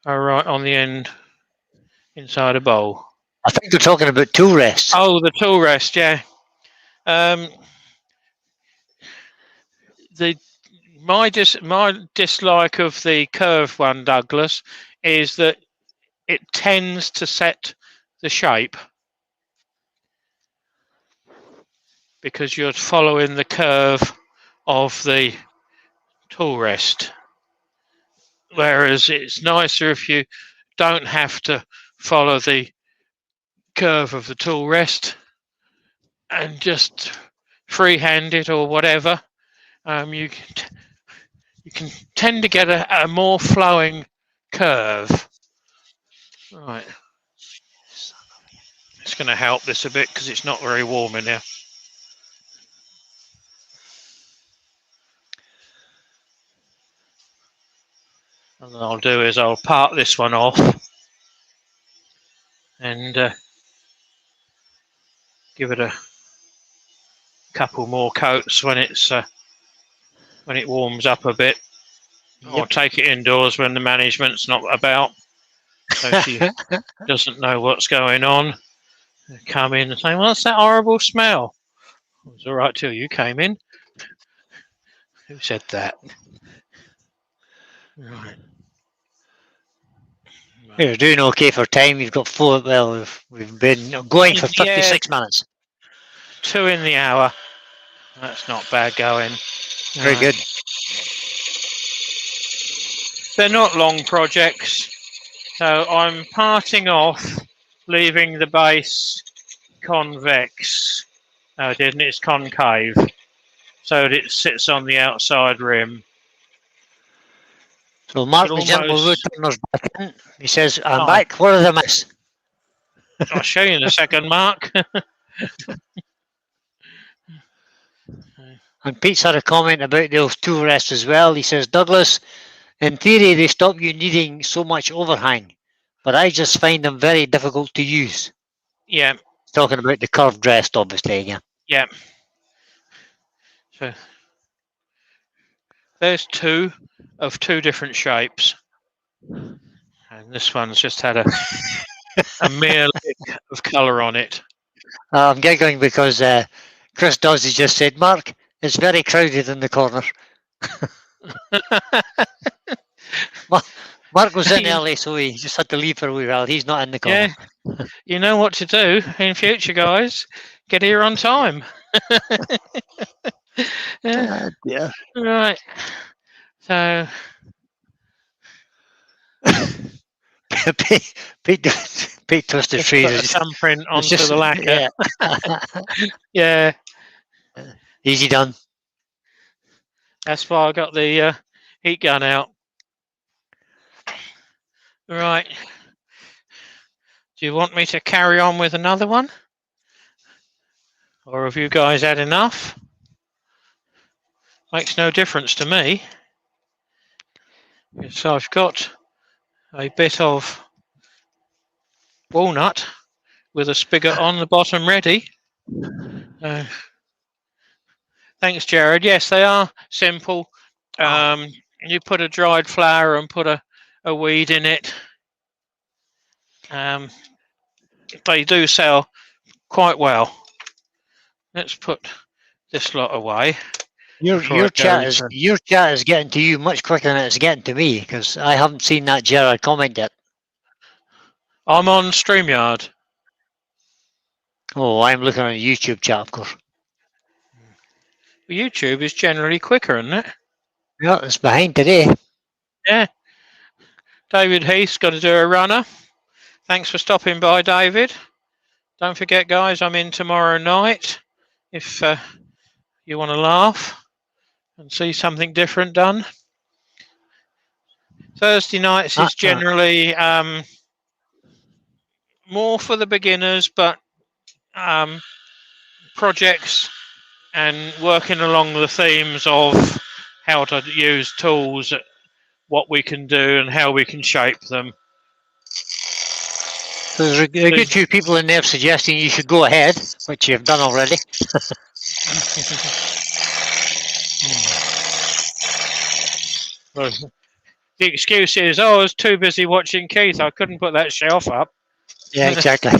are right on the end inside a bowl? I think they're talking about tool rests. Oh, the tool rest, yeah. My dislike of the curved one, Douglas, is that it tends to set the shape because you're following the curve of the tool rest. Whereas it's nicer if you don't have to follow the curve of the tool rest and just freehand it or whatever. You can tend to get a more flowing curve. Right. It's going to help this a bit because it's not very warm in here. And what I'll do is I'll part this one off and give it a couple more coats when it warms up a bit. Yep. I'll take it indoors when the management's not about, so she doesn't know what's going on. They come in and say, "What's that horrible smell?" It was all right till you came in. Who said that? Right. You're doing okay for time. You've got 4. Well, we've been going for 56 minutes. 2 in the hour. That's not bad going. Very good. They're not long projects, so I'm parting off, leaving the base convex. No, it didn't. It's concave, so it sits on the outside rim. So Mark the gentleman returner's back in. He says, "I'm back. What are the miss?" I'll show you in a second, Mark. And Pete's had a comment about those tool rests as well. He says, "Douglas, in theory, they stop you needing so much overhang, but I just find them very difficult to use." Yeah. Talking about the curved rest, obviously, again. Yeah. So there's 2 of 2 different shapes. And this one's just had a mere lick of colour on it. I'm giggling because Chris Dawsey just said, "Mark, it's very crowded in the corner." Mark was in early, so he just had to leave for a while. He's not in the corner. Yeah. You know what to do in future, guys. Get here on time. Yeah. Right. So Pete twisted tree. Put a thumbprint onto the lacquer. Yeah. Yeah. Easy done. That's why I got the heat gun out. Right. Do you want me to carry on with another one? Or have you guys had enough? Makes no difference to me. So I've got a bit of walnut with a spigot on the bottom ready. Thanks, Jared. Yes, they are simple. You put a dried flower and put a weed in it. They do sell quite well. Let's put this lot away. Your chat is getting to you much quicker than it's getting to me, because I haven't seen that Gerard comment yet. I'm on StreamYard. Oh, I'm looking at a YouTube chat, of course. YouTube is generally quicker, isn't it? Yeah, it's behind today. Yeah. David Heath's got to do a runner. Thanks for stopping by, David. Don't forget, guys, I'm in tomorrow night. If you want to laugh and see something different done. Thursday nights is generally more for the beginners, but projects and working along the themes of how to use tools, what we can do and how we can shape them. So there's a good few people in there suggesting you should go ahead, which you've done already. Well, the excuse is, oh, I was too busy watching Keith. I couldn't put that shelf up. Yeah, exactly.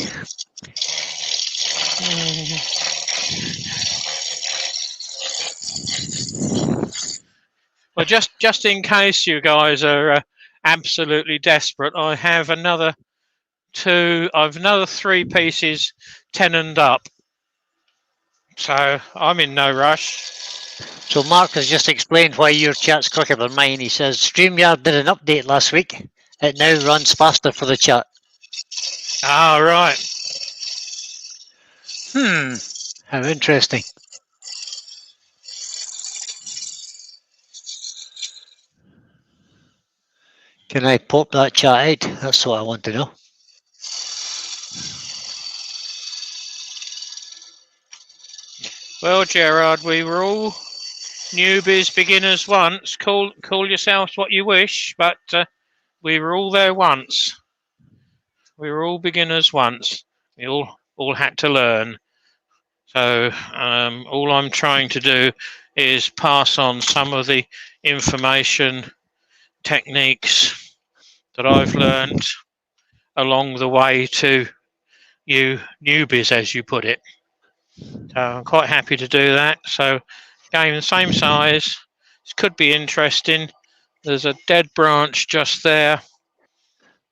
Well, just in case you guys are absolutely desperate, I have another 3 pieces tenoned up. So I'm in no rush. So Mark has just explained why your chat's quicker than mine. He says StreamYard did an update last week. It now runs faster for the chat. Ah, right. How interesting. Can I pop that chat out? That's what I want to know. Well, Gerard, we were all newbies, beginners once. Call yourselves what you wish, but we were all there once. We were all beginners once. We all had to learn. So all I'm trying to do is pass on some of the information, techniques that I've learned along the way to you newbies, as you put it. So I'm quite happy to do that. So again, the same size. This could be interesting. There's a dead branch just there.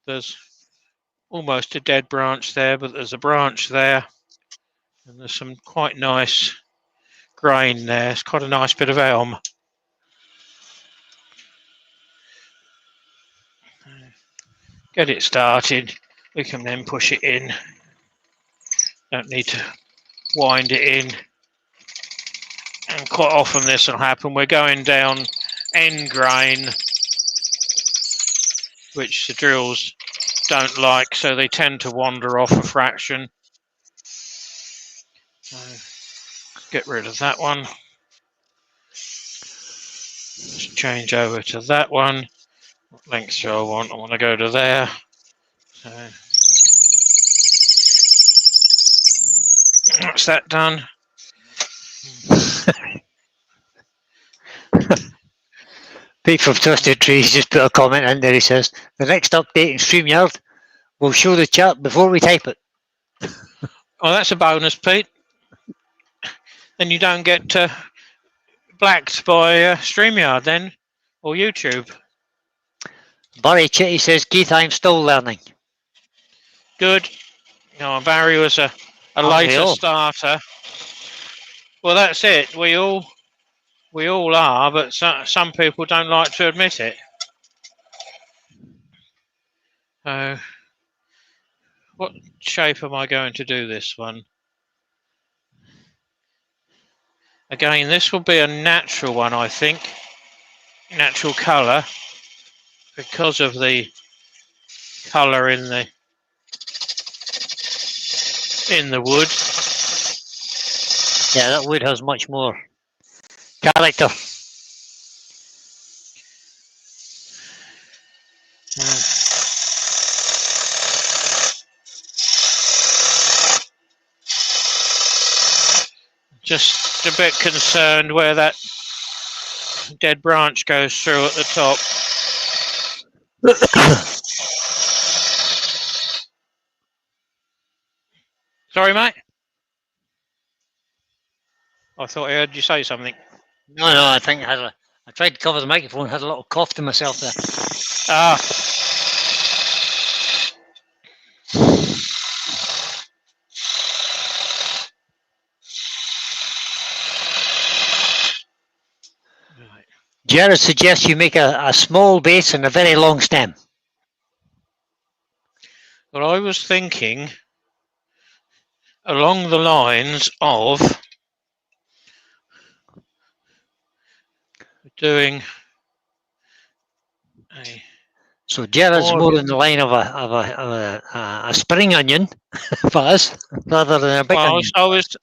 There's almost a dead branch there, but there's a branch there. And there's some quite nice grain there. It's quite a nice bit of elm. Get it started. We can then push it in. Don't need to wind it in. And quite often this will happen. We're going down end grain, which the drills don't like, so they tend to wander off a fraction. Get rid of that one. Let's change over to that one. What length do I want? I want to go to there. So that's that done. Pete from Twisted Trees just put a comment in there. He says, the next update in StreamYard will show the chat before we type it. Oh, that's a bonus, Pete. Then you don't get blacked by StreamYard then, or YouTube. Barry Chitty says, Keith, I'm still learning. Good. No, Barry was a later starter. Well, that's it. We all are, but some people don't like to admit it. So, what shape am I going to do this one? Again, this will be a natural one, I think. Natural colour, because of the colour in the wood. Yeah, that wood has much more character. Just a bit concerned where that dead branch goes through at the top. Sorry, mate? I thought I heard you say something. No, I think I tried to cover the microphone, had a little cough to myself there. Ah. Right. Jared suggests you make a small base and a very long stem. Well, I was thinking along the lines of doing a So Jared's more in the line of a spring onion, Vase, rather than a big well, onion.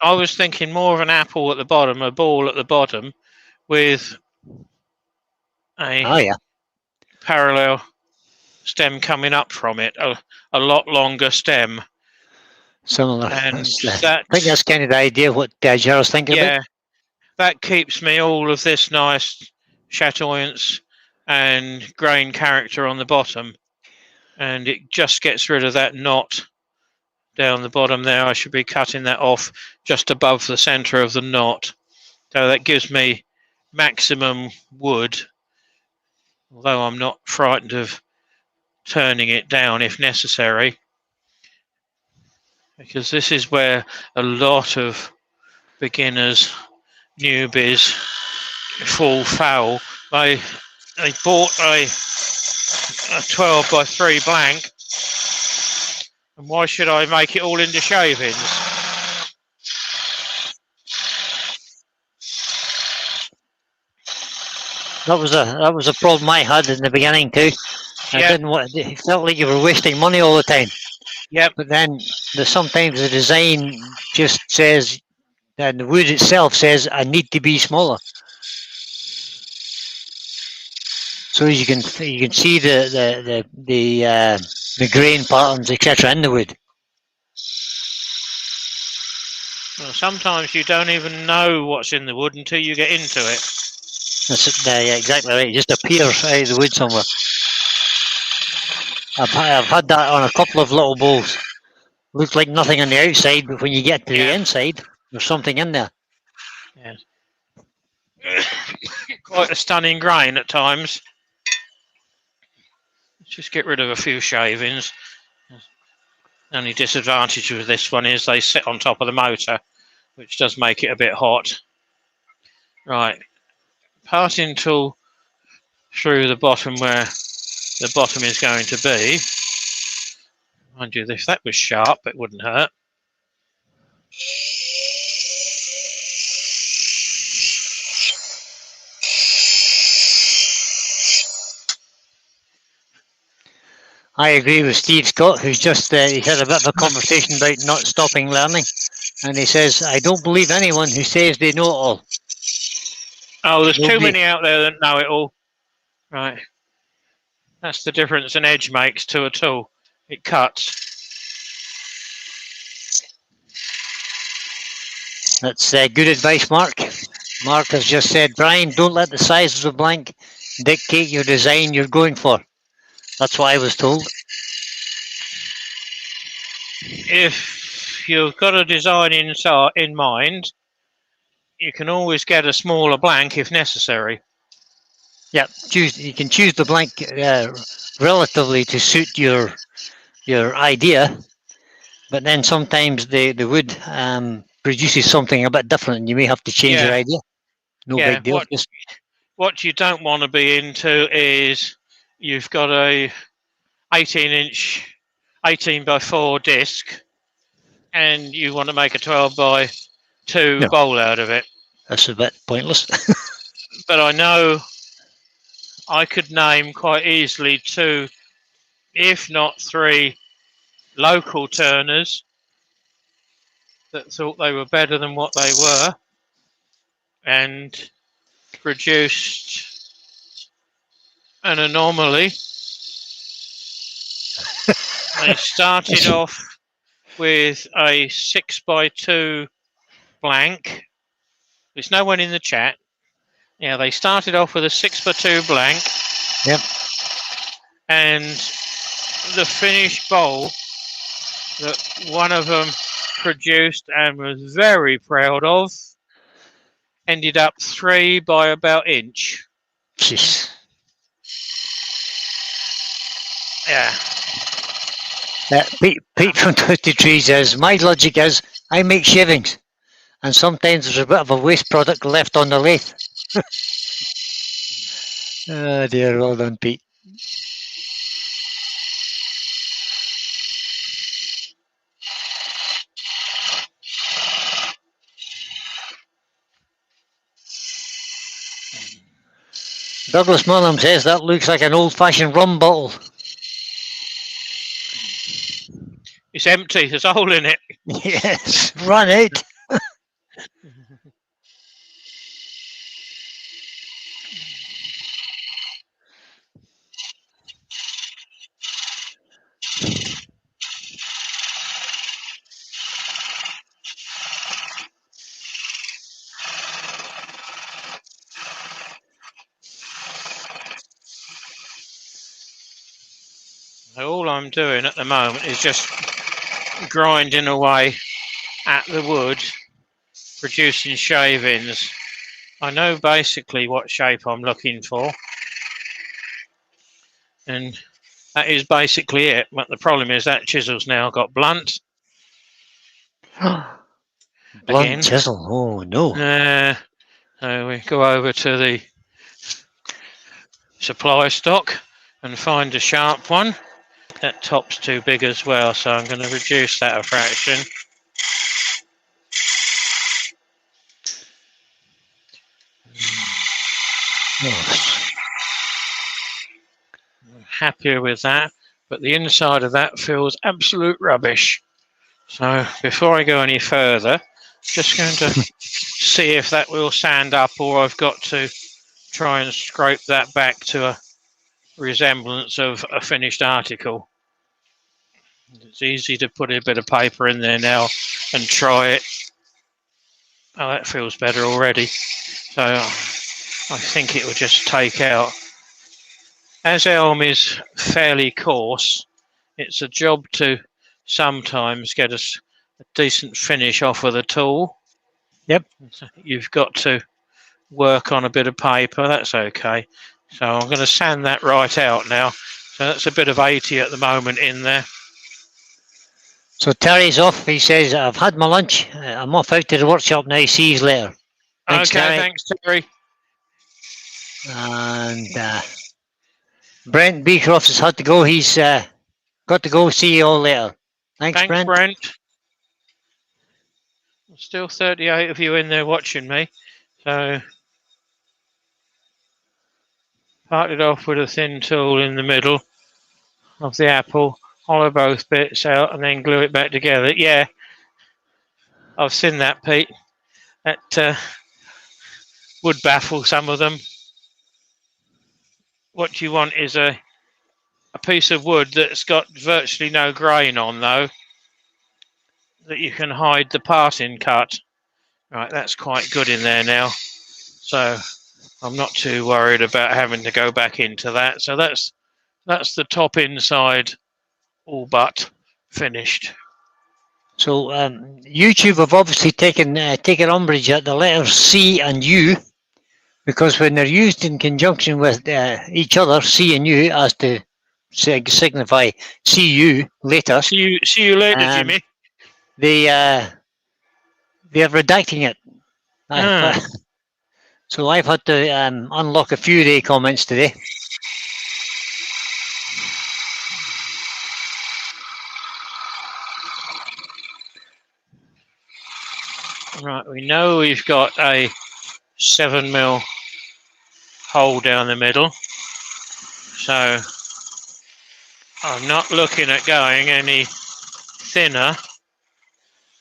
I was thinking more of an apple at the bottom, a ball at the bottom, with a Oh yeah, parallel stem coming up from it, a lot longer stem. similar. And I think that's kind of the idea of what Jared's thinking about. yeah, that keeps me all of this nice chatoyance and grain character on the bottom, and it just gets rid of that knot down the bottom there. I should be cutting that off just above the center of the knot, so that gives me maximum wood, although I'm not frightened of turning it down if necessary, because this is where a lot of beginners, newbies fall foul. They bought a 12 by 3 blank, and why should I make it all into shavings? That was a problem I had in the beginning too. I Yep. didn't want. It felt like you were wasting money all the time. Yep. But then sometimes the design just says, and the wood itself says, I need to be smaller. So you can see the grain patterns, etc., in the wood. Well, sometimes you don't even know what's in the wood until you get into it. That's yeah, exactly right. It just appears out of the wood somewhere. I've had that on a couple of little bowls. Looks like nothing on the outside, but when you get to the inside, there's something in there. Yeah. Quite a stunning grain at times. Let's just get rid of a few shavings. The only disadvantage with this one is they sit on top of the motor, which does make it a bit hot. Right, passing tool through the bottom where the bottom is going to be. Mind you, if that was sharp, it wouldn't hurt. I agree with Steve Scott, who's just he had a bit of a conversation about not stopping learning, and he says, "I don't believe anyone who says they know it all." Oh, there's too many out there that know it all. Right, that's the difference an edge makes to a tool. It cuts. That's good advice, Mark. Mark has just said, Brian, don't let the size of the blank dictate your design you're going for. That's what I was told. If you've got a design in mind, you can always get a smaller blank if necessary. Yeah, you can choose the blank relatively to suit your idea, but then sometimes the wood produces something a bit different, and you may have to change your idea. No big deal. What you don't want to be into is you've got a 18-inch 18 by 4 disc and you want to make a 12 by 2 bowl out of it. That's a bit pointless. But I know I could name quite easily 2, if not 3, local turners that thought they were better than what they were. and produced an anomaly. They started off with a 6x2 blank. There's no one in the chat. Yeah, they started off with a 6x2 blank. Yep. And the finished bowl that one of them produced and was very proud of ended up 3 by about inch. Jeez. Yeah. Pete from Twisted Trees says, my logic is I make shavings and sometimes there's a bit of a waste product left on the lathe. Oh dear, well done, Pete. Douglas Mullen says that looks like an old-fashioned rum bottle. It's empty, there's a hole in it. Yes, run it. All I'm doing at the moment is just grinding away at the wood, producing shavings. I know basically what shape I'm looking for, and that is basically it. But the problem is that chisel's now got blunt. Blunt Again. chisel, oh no. So we go over to the supply stock and find a sharp one. That top's too big as well, so I'm going to reduce that a fraction. Yes. I'm happier with that, but the inside of that feels absolute rubbish. So before I go any further, just going to see if that will sand up, or I've got to try and scrape that back to a resemblance of a finished article. It's easy to put a bit of paper in there now and try it. Oh, that feels better already. So I think it will just take out. As elm is fairly coarse, it's a job to sometimes get a decent finish off with a tool. Yep. So you've got to work on a bit of paper, that's okay. So I'm going to sand that right out now. So that's a bit of 80 at the moment in there. So Terry's off. He says, I've had my lunch. I'm off out to the workshop now. See you later. Thanks, Okay, Terry. thanks, Terry. And Brent Beecroft has had to go. He's got to go. See you all later. Thanks, Brent. Still 38 of you in there watching me. So parted off with a thin tool in the middle of the apple, hollow both bits out and then glue it back together. Yeah, I've seen that, Pete. That would baffle some of them. What you want is a piece of wood that's got virtually no grain on, though, that you can hide the parting cut. Right, that's quite good in there now. So I'm not too worried about having to go back into that. So that's the top inside all but finished. So YouTube have obviously taken umbrage at the letters C and U, because when they're used in conjunction with each other, C and U, as to signify see you later. See you later, Jimmy. They're redacting it. So I've had to unlock a few of the comments today. Right, we know we've got a 7mm hole down the middle. So I'm not looking at going any thinner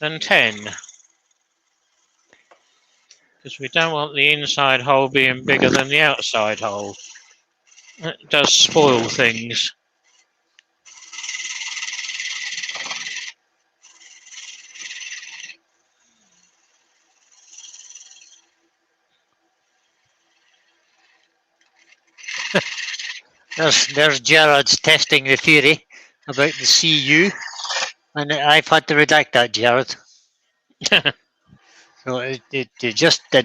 than 10. because we don't want the inside hole being bigger than the outside hole. It does spoil things. There's Gerard's testing the theory about the CU, and I've had to redact that, Gerard. So it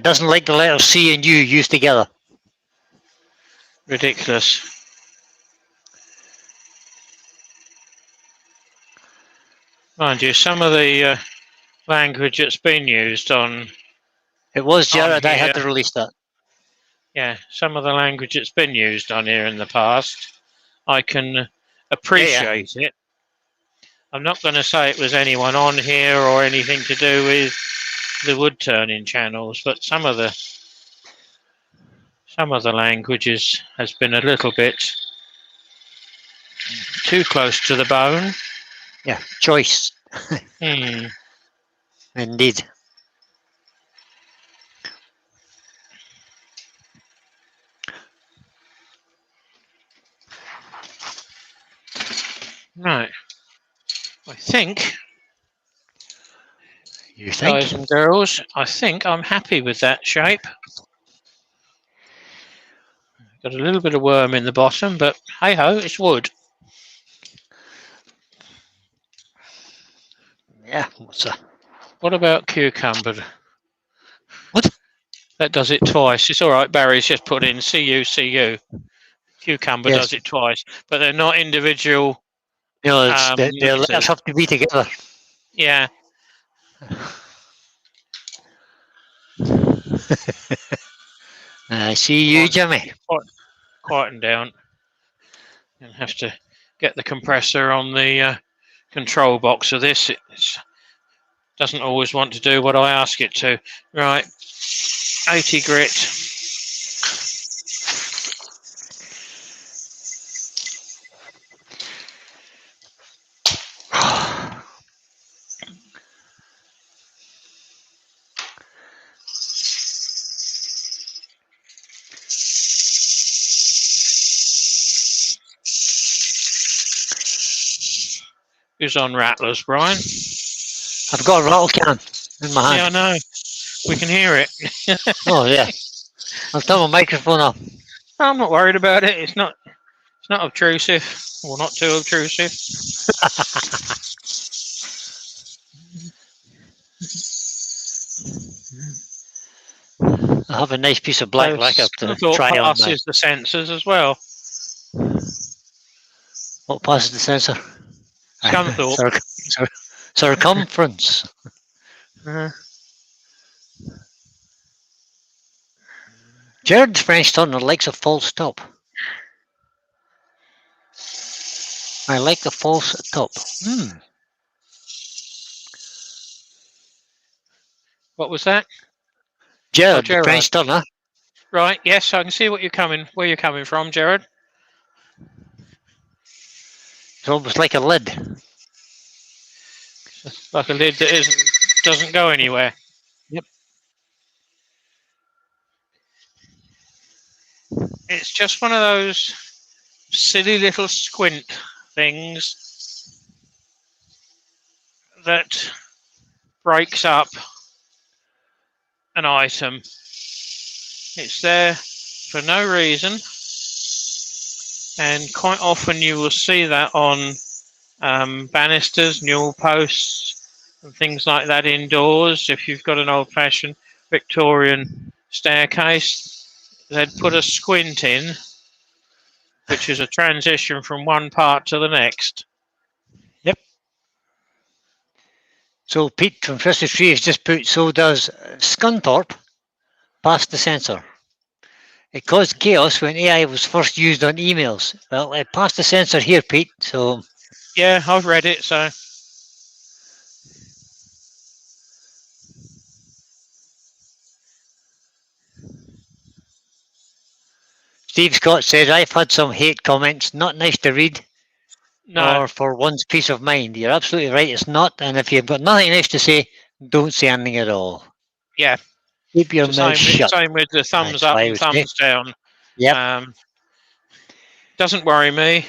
doesn't like the letters C and U used together. Ridiculous. Mind you, some of the language that's been used on It was Gerard. I here, had to release that. yeah, some of the language that's been used on here in the past, I can appreciate it. I'm not going to say it was anyone on here or anything to do with the wood turning channels, but some of the languages has been a little bit too close to the bone. Yeah, choice. Indeed. Right. I think, You think? guys and girls, I think I'm happy with that shape. Got a little bit of worm in the bottom, but hey ho, it's wood. Yeah. What's that? What about cucumber? What? That does it twice. It's all right. Barry's just put in CU. Cucumber Yes. does it twice, but they're not individual. No, the letters letters. have to be together. Yeah. I see you, Jimmy. Quieten down. And have to get the compressor on the control box of this. It doesn't always want to do what I ask it to. Right. 80 grit. Who's on rattlers, Brian? I've got a rattle can in my hand. Yeah, I know. We can hear it. Oh yeah. I'll turn my microphone off. I'm not worried about it. It's not obtrusive. Well, not too obtrusive. I have a nice piece of black lacquer to try on. Passes the sensors as well. What passes the sensor? Scunthorpe. Circumference. Jared's French turner likes a full stop. I like a false top. What was that? Jared, the French turner. Right, yes, I can see where you're coming from, Jared. It's almost like a lid. Like a lid that doesn't go anywhere. Yep. It's just one of those silly little squint things that breaks up an item. It's there for no reason, and quite often you will see that on banisters, newel posts, and things like that indoors. If you've got an old-fashioned Victorian staircase, they'd put a squint in, which is a transition from one part to the next. Yep. So Pete from Twisted Tree has just put, so does Scunthorpe past the sensor. It caused chaos when AI was first used on emails. Well, it passed the sensor here, Pete, so... Yeah, I've read it, so... Steve Scott says, I've had some hate comments, not nice to read. No. Or for one's peace of mind. You're absolutely right, it's not. And if you've got nothing nice to say, don't say anything at all. Yeah. Keep your It's the mouth shut. same with the thumbs That's up what I and would say. thumbs down. Yep. Doesn't worry me,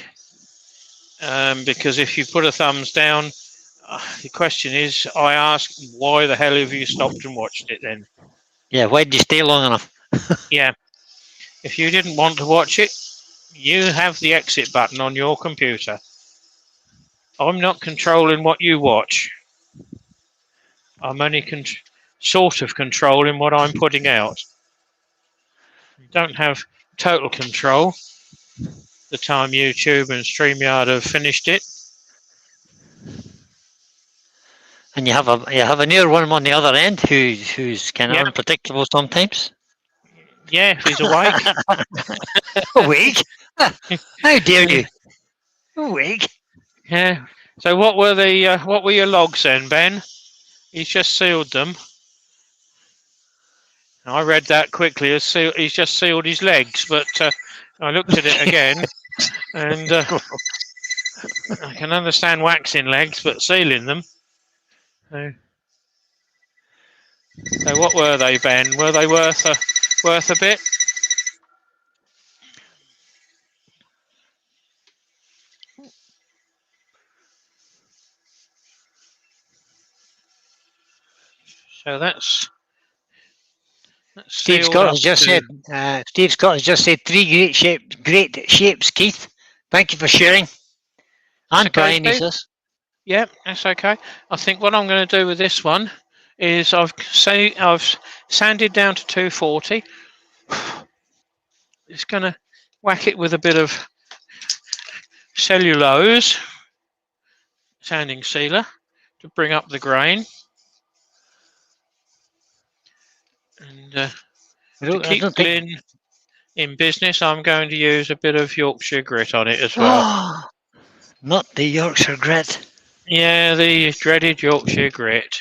because if you put a thumbs down, the question is, I ask, why the hell have you stopped and watched it then? Yeah. Why did you stay long enough? Yeah. If you didn't want to watch it, you have the exit button on your computer. I'm not controlling what you watch. I'm only sort of controlling what I'm putting out. You don't have total control the time YouTube and StreamYard have finished it. And you have a near one on the other end who's kind of Yeah, unpredictable sometimes. yeah, if he's awake. Awake? How dare you? Awake? Yeah. So what were your logs then, Ben? He's just sealed them. I read that quickly. He's just sealed his legs, but I looked at it again, and I can understand waxing legs, but sealing them. So what were they, Ben? Were they worth a bit? So that's Steve sealed Scott up has just to. said. Steve Scott has just said three great shapes. Keith, thank you for sharing. That's And okay, Brian, he Steve. says. Yeah, that's okay. I think what I'm going to do with this one is I've sanded down to 240. It's going to whack it with a bit of cellulose sanding sealer to bring up the grain, and to I keep don't think. Glyn in business, I'm going to use a bit of Yorkshire grit on it as well. Not the Yorkshire grit. Yeah, the dreaded Yorkshire grit.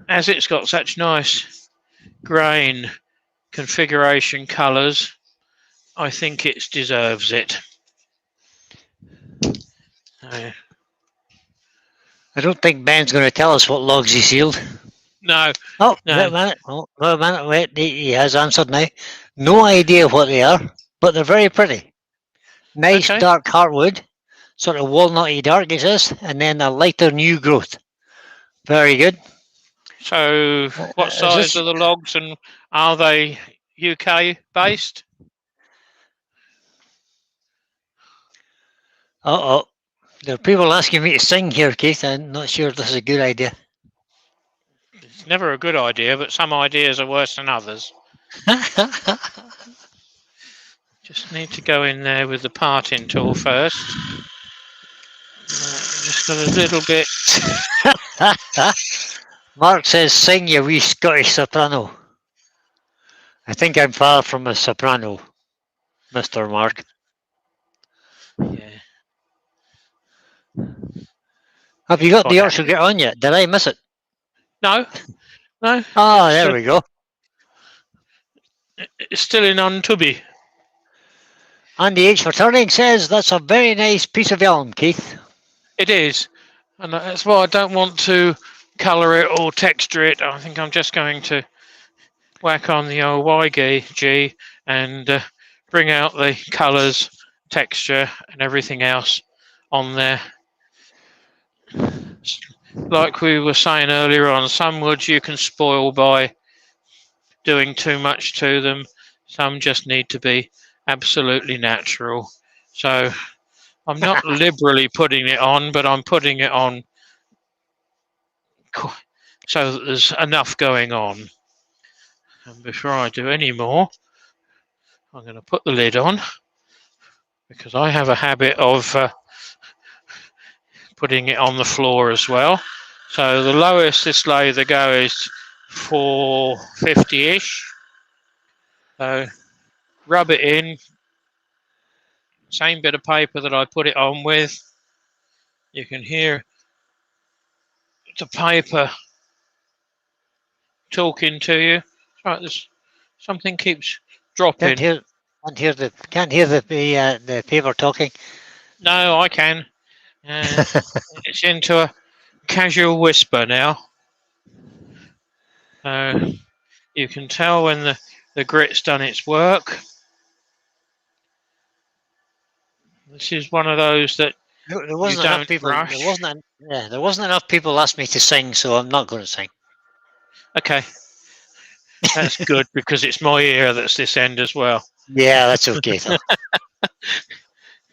As it's got such nice grain configuration colours, I think it deserves it. I don't think Ben's going to tell us what logs he sealed. No. Oh, No. wait a minute. Oh, wait a minute. Wait, he has answered now. No idea what they are, but they're very pretty. Nice Okay. dark heartwood, sort of walnutty dark, he says, and then a lighter new growth. Very good. So, what Is size this? are the logs, and are they UK based? Uh oh. There are people asking me to sing here, Keith. I'm not sure if this is a good idea. It's never a good idea, but some ideas are worse than others. Just need to go in there with the parting tool first. Just got a little bit. Mark says, sing you wee Scottish soprano. I think I'm far from a soprano, Mr. Mark. Yeah. Have you He's got the quite Yorkshire happy. grit on yet? Did I miss it? No, no. Ah, there we go. It's still in untubby. Andy H for turning says, that's a very nice piece of elm, Keith. It is, and that's why I don't want to colour it or texture it. I think I'm just going to whack on the old YG and bring out the colours, texture, and everything else on there. Like we were saying earlier on, some woods you can spoil by doing too much to them. Some just need to be absolutely natural. So I'm not liberally putting it on, but I'm putting it on so that there's enough going on. And before I do any more, I'm going to put the lid on, because I have a habit of putting it on the floor as well. So the lowest this lathe go is 450-ish. So rub it in, same bit of paper that I put it on with. You can hear the paper talking to you. Right, there's something keeps Can't dropping. hear, can't hear the paper talking. No, I can. It's into a casual whisper now. So you can tell when the grit's done its work. This is one of those that There you wasn't enough don't people. rush. There wasn't enough people asked me to sing, so I'm not going to sing. Okay, that's good because it's my ear that's this end as well. Yeah, that's okay though.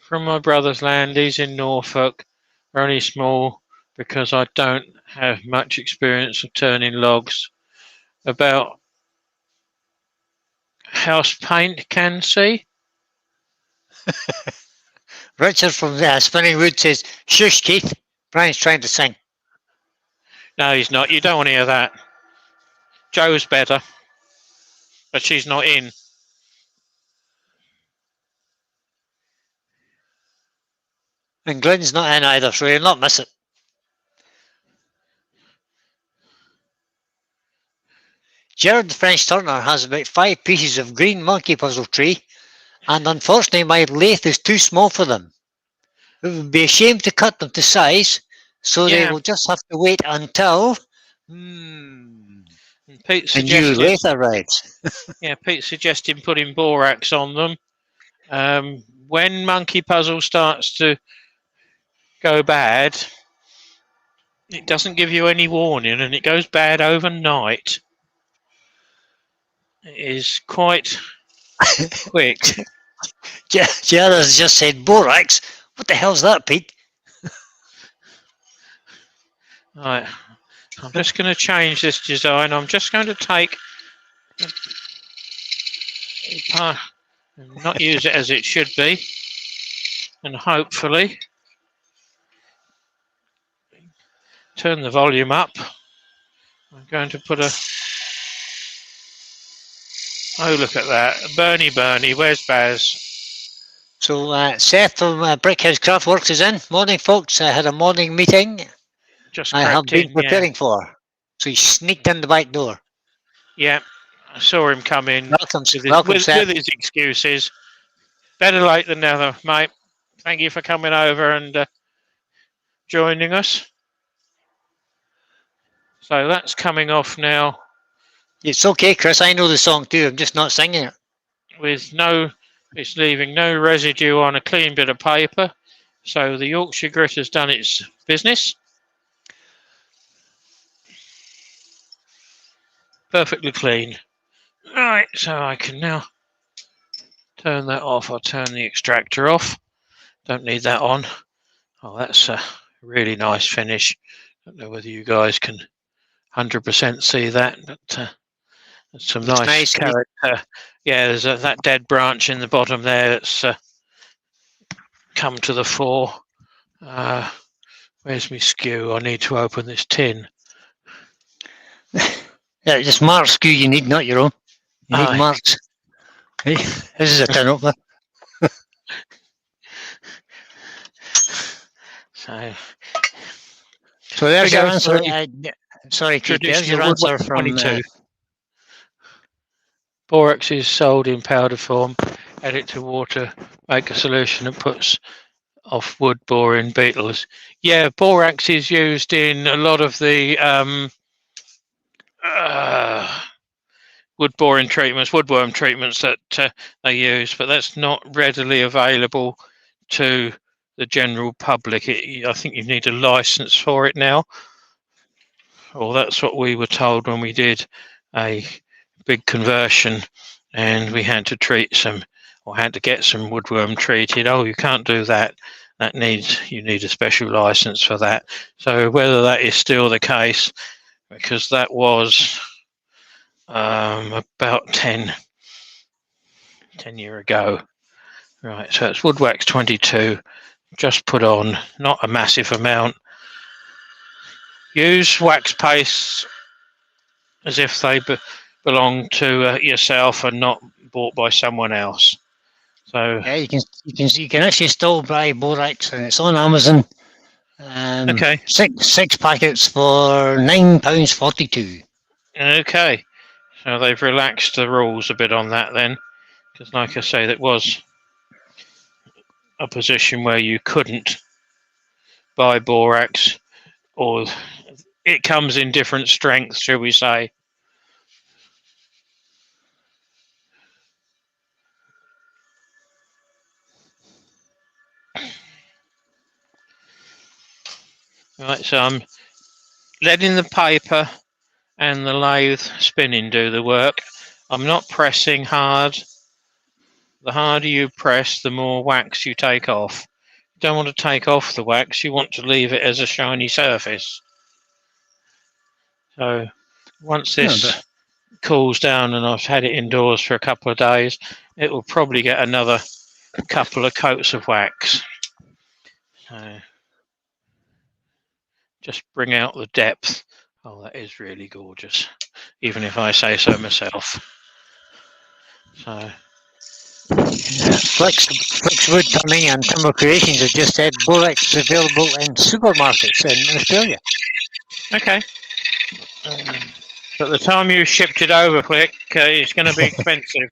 From my brother's land, he's in Norfolk. We're only small because I don't have much experience of turning logs. About house paint can see. Richard from Spinning Wood says, "Shush, Keith. Brian's trying to sing." No, he's not. You don't want to hear that. Joe's better, but she's not in. And Glenn's not in either, so you'll not miss it. Gerard the French Turner has about 5 pieces of green monkey puzzle tree, and unfortunately my lathe is too small for them. It would be a shame to cut them to size, so they Yeah, will just have to wait until a Pete new suggested. lathe arrives. Yeah, Pete's suggesting putting borax on them. When monkey puzzle starts to go bad, it doesn't give you any warning, and it goes bad overnight. It is quite quick. Gerard has just said borax. What the hell's that, Pete? Right, I'm just going to change this design. I'm just going to take and not use it as it should be, and hopefully turn the volume up. I'm going to put a... Oh, look at that. Bernie, where's Vase? So Seth from Brickhouse Craftworks is in. Morning, folks. I had a morning meeting Just I have crept been in, preparing for. So he sneaked in the back door. yeah. I saw him come in Welcome, Seth. with his excuses. Better late than never, mate. Thank you for coming over and joining us. So that's coming off now It's okay, Chris. I know the song too. I'm just not singing it. with it's leaving no residue on a clean bit of paper. So the Yorkshire grit has done its business. Perfectly clean. Right, so I can now turn that off. I'll turn the extractor off. Don't need that on. Oh, that's a really nice finish. Don't know whether you guys can 100% see that, but there's some nice character. Yeah, there's that dead branch in the bottom there that's come to the fore. Where's my skew? I need to open this tin. Yeah, just Mark's skew you need, not your own. You need Mark's. Hey, this is a tin opener. So there's your answer. Sorry, Keith, there's your answer from... 22. Borax is sold in powder form. Add it to water, make a solution and puts off wood boring beetles. Yeah, borax is used in a lot of the wood boring treatments, woodworm treatments that they use, but that's not readily available to the general public. I think you need a license for it now. Well, that's what we were told when we did a big conversion and we had to treat some, or had to get some woodworm treated. Oh, you can't do that. You need a special license for that. So whether that is still the case, because that was about 10 years ago. Right, so it's wood wax 22, just put on, not a massive amount. Use wax paste as if they belong to yourself and not bought by someone else. So yeah, you can actually still buy borax, and it's on Amazon. Okay. Six packets for £9.42. Okay, so they've relaxed the rules a bit on that then, because like I say, that was a position where you couldn't buy borax, or it comes in different strengths, shall we say. Right, so I'm letting the paper and the lathe spinning do the work. I'm not pressing hard. The harder you press, the more wax you take off. You don't want to take off the wax, you want to leave it as a shiny surface. So once this cools down and I've had it indoors for a couple of days, it will probably get another couple of coats of wax. Just bring out the depth. Oh, that is really gorgeous, even if I say so myself. So, Flex Wood Plumbing and Timber Creations have just said borax is available in supermarkets in Australia. okay. But the time you shipped it over, Flick, it's going to be expensive.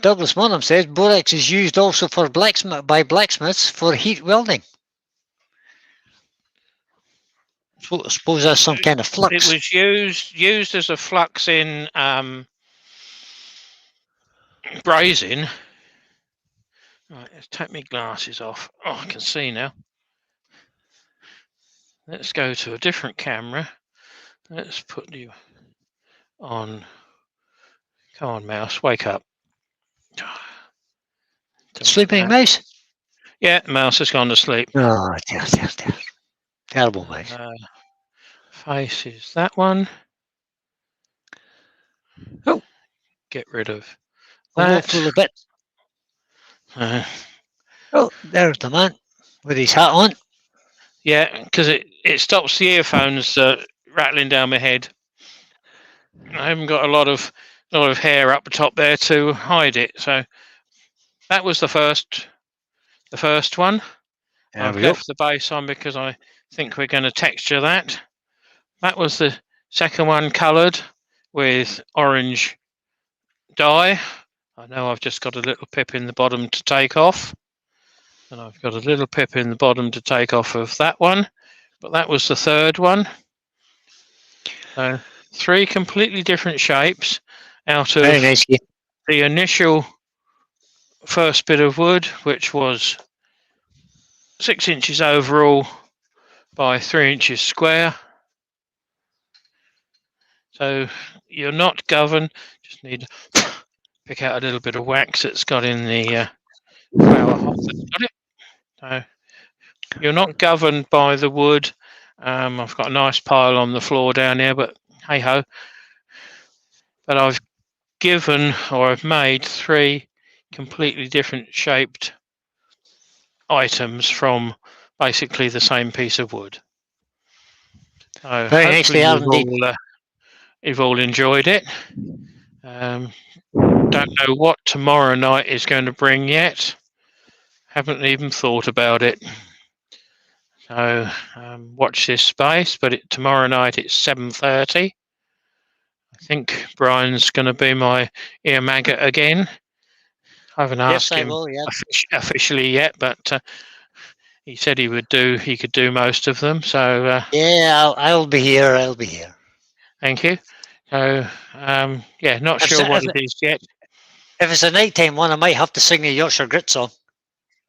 Douglas Monham says borax is used also for by blacksmiths for heat welding. I suppose that's some kind of flux. It was used as a flux in brazing. Right, let's take my glasses off. Oh, I can see now. Let's go to a different camera. Let's put you on. Come on, mouse, wake up. Sleeping mouse? Yeah, the mouse has gone to sleep. Oh, dear. Terrible mouse. Face is that one. Oh, get rid of that. that. A bit. Oh, there's the man with his hat on. Yeah, because it stops the earphones rattling down my head. I haven't got a lot of hair up the top there to hide it. So that was the first one. I've left the base on because I think we're going to texture that. That was the second one, coloured with orange dye. I know I've just got a little pip in the bottom to take off. And I've got a little pip in the bottom to take off of that one. But that was the third one. So 3 completely different shapes out of the initial first bit of wood, which was 6 inches overall by 3 inches square. So you're not governed, just need to pick out a little bit of wax that's got in the flower hole. So you're not governed by the wood. I've got a nice pile on the floor down here, but hey ho. But I've made 3 completely different shaped items from basically the same piece of wood. So very nicely, you've all enjoyed it. Don't know what tomorrow night is going to bring yet. Haven't even thought about it. So watch this space. But tomorrow night it's 7:30. I think Brian's going to be my ear maggot again. I haven't asked him officially yet, but he said he could do most of them. So yeah, I'll be here. I'll be here. Thank you. So yeah, not sure what it is yet. If it's a nighttime one, I might have to sing the Yorkshire Grit song.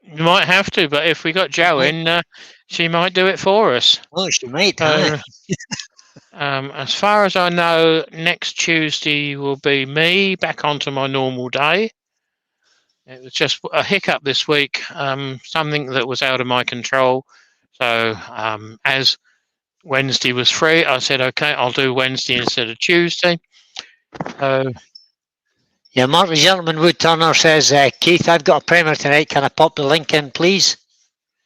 You might have to, but if we got Jo in, she might do it for us. Oh, she might. As far as I know, next Tuesday will be me back onto my normal day. It was just a hiccup this week, something that was out of my control. So as Wednesday was free, I said, okay, I'll do Wednesday instead of Tuesday. Yeah, Mark the Gentleman Wood Turner says, Keith, I've got a primer tonight. Can I pop the link in, please?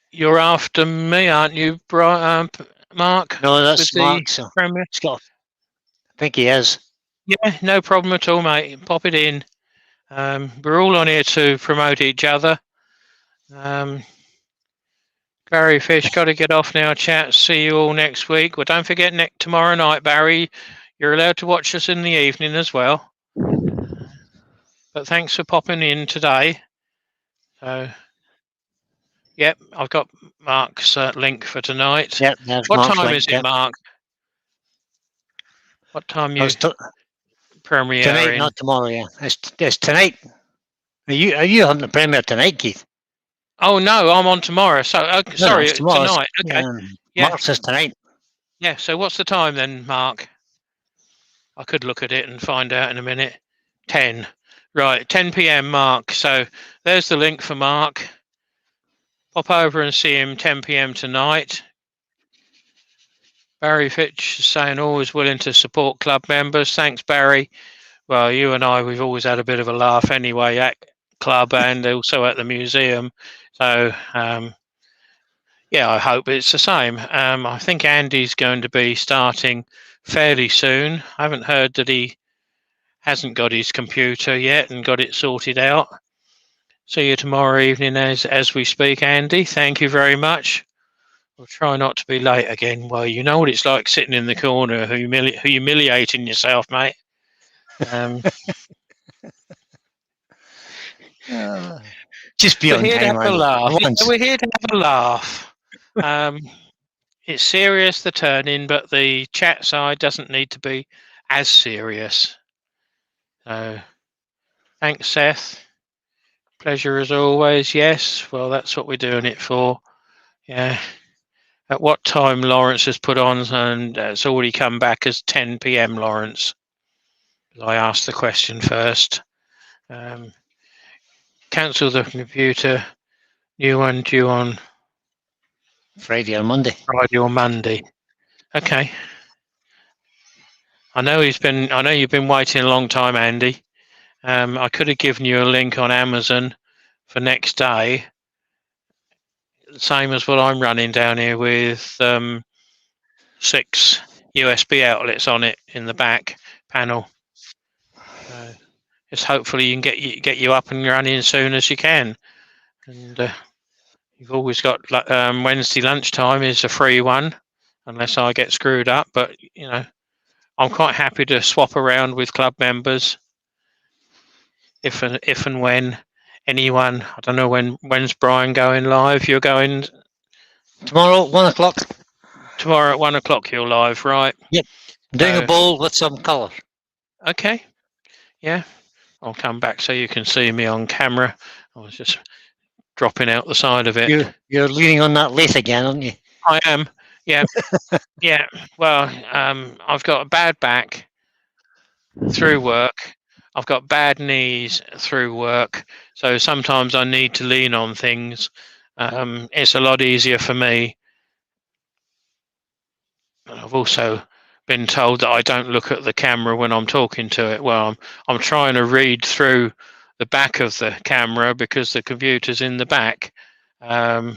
You're after me, aren't you, Mark? No, that's Mark. So I think he is. Yeah, no problem at all, mate. Pop it in. We're all on here to promote each other. Barry Fish, got to get off now, chat. See you all next week. Well, don't forget tomorrow night, Barry. You're allowed to watch us in the evening as well. But thanks for popping in today. So, yep, I've got Mark's link for tonight. Yep, what time is it, Mark? What time you premiere? Tonight, not tomorrow. Yeah, it's tonight. Are you having the premiere tonight, Keith? Oh no, I'm on tomorrow. So No, sorry, it's tomorrow. tonight. Okay. Yeah. Mark says tonight. Yeah. So what's the time then, Mark? I could look at it and find out in a minute. 10. Right, 10 p.m. Mark. So there's the link for Mark. Pop over and see him 10 p.m. tonight. Barry Fitch is saying always willing to support club members. Thanks, Barry. Well, you and I, we've always had a bit of a laugh anyway at club and also at the museum. So, yeah, I hope it's the same. I think Andy's going to be starting fairly soon. I haven't heard that he hasn't got his computer yet and got it sorted out. See you tomorrow evening as we speak, Andy. Thank you very much. We'll try not to be late again. Well, you know what it's like sitting in the corner, humiliating yourself, mate. Just be We're on here to time, have a lads. laugh. Once. We're here to have a laugh. It's serious, the turning, but the chat side doesn't need to be as serious. So, thanks, Seth. Pleasure as always. Yes, well, that's what we're doing it for. Yeah. At what time Lawrence has put on, and it's already come back as 10 p.m. Lawrence. I asked the question first. Cancel the computer. New one due on Friday or Monday. Friday or Monday. Okay. I know you've been waiting a long time, Andy. I could have given you a link on Amazon for next day, the same as what I'm running down here with 6 USB outlets on it in the back panel. Just hopefully you can get you up and running as soon as you can. And you've always got Wednesday lunchtime is a free one, unless I get screwed up. But I'm quite happy to swap around with club members if and when anyone. I don't know when's Brian going live. You're going Tomorrow, 1 o'clock. tomorrow at 1 o'clock. You're live, right? Yep. Doing a bowl with some colour. Okay. Yeah. I'll come back so you can see me on camera. I was just dropping out the side of it. You're leaning on that lathe again, aren't you? I am. Yeah. Yeah. Well, I've got a bad back through work. I've got bad knees through work. So sometimes I need to lean on things. It's a lot easier for me. I've also been told that I don't look at the camera when I'm talking to it. Well, I'm trying to read through the back of the camera because the computer's in the back. I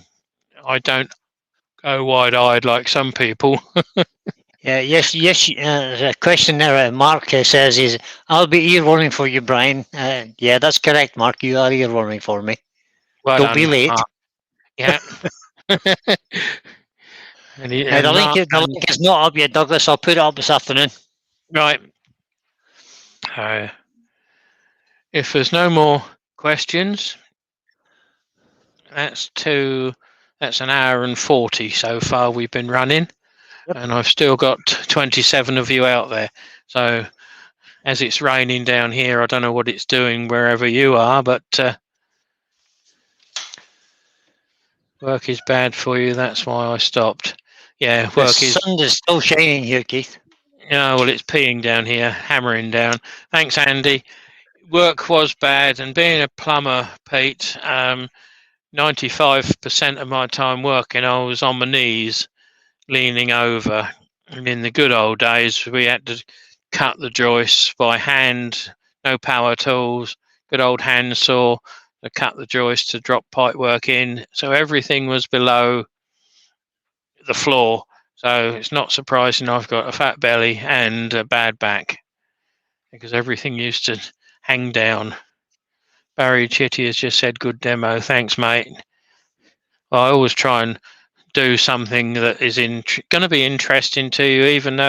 don't go wide-eyed like some people. Yes. The question there, Mark says is, I'll be ear warning for you, Brian. Yeah, that's correct, Mark. You are ear warning for me. Well Don't done, be late. Mark. Yeah. The link is not up yet, Douglas. I'll put it up this afternoon. Right. If there's no more questions, that's an hour and 40 so far we've been running. Yep. And I've still got 27 of you out there. So as it's raining down here, I don't know what it's doing wherever you are, but work is bad for you. That's why I stopped. Yeah, work the sun is still shining here, Keith. Yeah, well, it's peeing down here, hammering down. Thanks, Andy. Work was bad, and being a plumber, Pete, 95% of my time working, I was on my knees, leaning over. And in the good old days, we had to cut the joists by hand, no power tools, good old hand saw to cut the joists to drop pipe work in. So everything was below the floor. So it's not surprising I've got a fat belly and a bad back because everything used to hang down. Barry Chitty has just said, good demo. Thanks, mate. Well, I always try and do something that is going to be interesting to you, even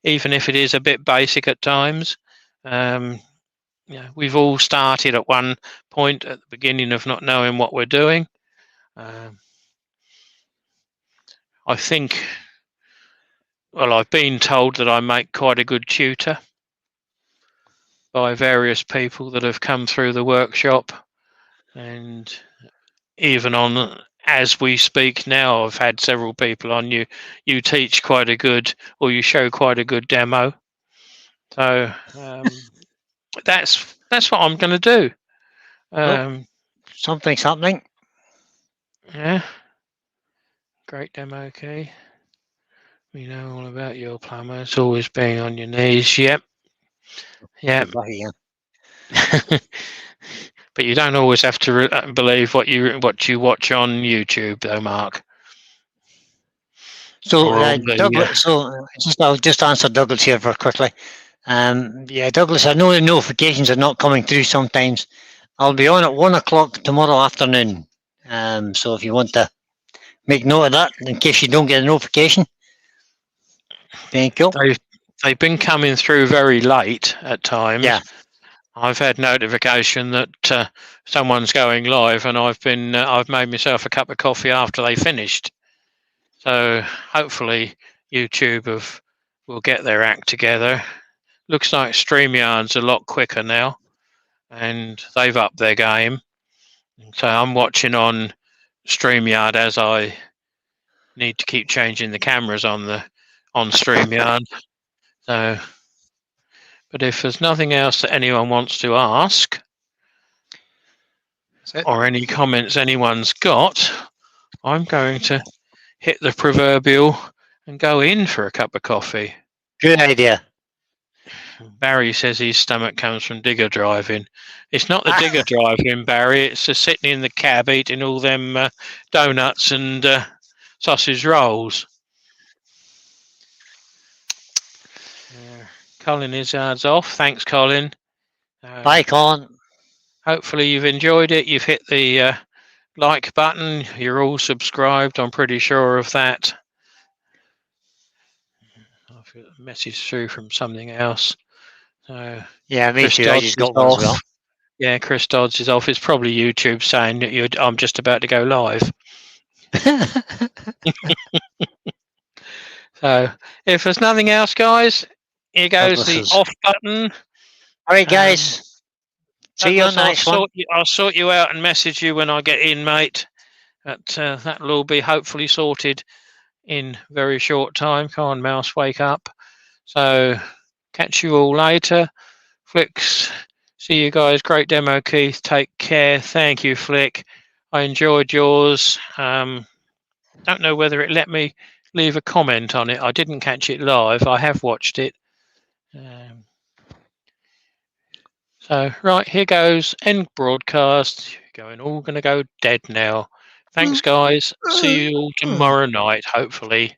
if it is a bit basic at times. We've all started at one point at the beginning of not knowing what we're doing. I think, well, I've been told that I make quite a good tutor by various people that have come through the workshop, and even on as we speak now, I've had several people on. You teach quite a good, or you show quite a good demo. So that's what I'm going to do. Something's happening. Yeah, great demo, key. We know all about your plumber. It's always being on your knees. Yep. Yep. But you don't always have to believe what you watch on YouTube, though, Mark. So, I'll just answer Douglas here very quickly. Yeah, Douglas, I know the notifications are not coming through sometimes. I'll be on at 1 o'clock tomorrow afternoon. So if you want to make note of that, in case you don't get a notification. Thank you. They've been coming through very late at times. Yeah. I've had notification that someone's going live, and I've made myself a cup of coffee after they finished. So hopefully YouTube will get their act together. Looks like StreamYard's a lot quicker now, and they've upped their game. So I'm watching on StreamYard as I need to keep changing the cameras on StreamYard. So, but if there's nothing else that anyone wants to ask, or any comments anyone's got, I'm going to hit the proverbial and go in for a cup of coffee. Good idea. Barry says his stomach comes from digger driving. It's not the digger driving, Barry. It's just sitting in the cab eating all them donuts and sausage rolls. Colin Izzard's off. Thanks, Colin. Bye, Colin. Hopefully you've enjoyed it. You've hit the like button. You're all subscribed. I'm pretty sure of that. I've got a message through from something else. Yeah, me too. I just got one as well. Yeah, Chris Dodds is off. It's probably YouTube saying that I'm just about to go live. So if there's nothing else, guys, here goes the off button. All right, guys. See you on the next one. I'll sort you out and message you when I get in, mate. That'll all be hopefully sorted in very short time. Come on, mouse, wake up. So catch you all later. Flicks, see you guys. Great demo, Keith. Take care. Thank you, Flick. I enjoyed yours. Don't know whether it let me leave a comment on it. I didn't catch it live. I have watched it. So right, here goes. End broadcast. All going to go dead now. Thanks, guys. See you all tomorrow night, hopefully.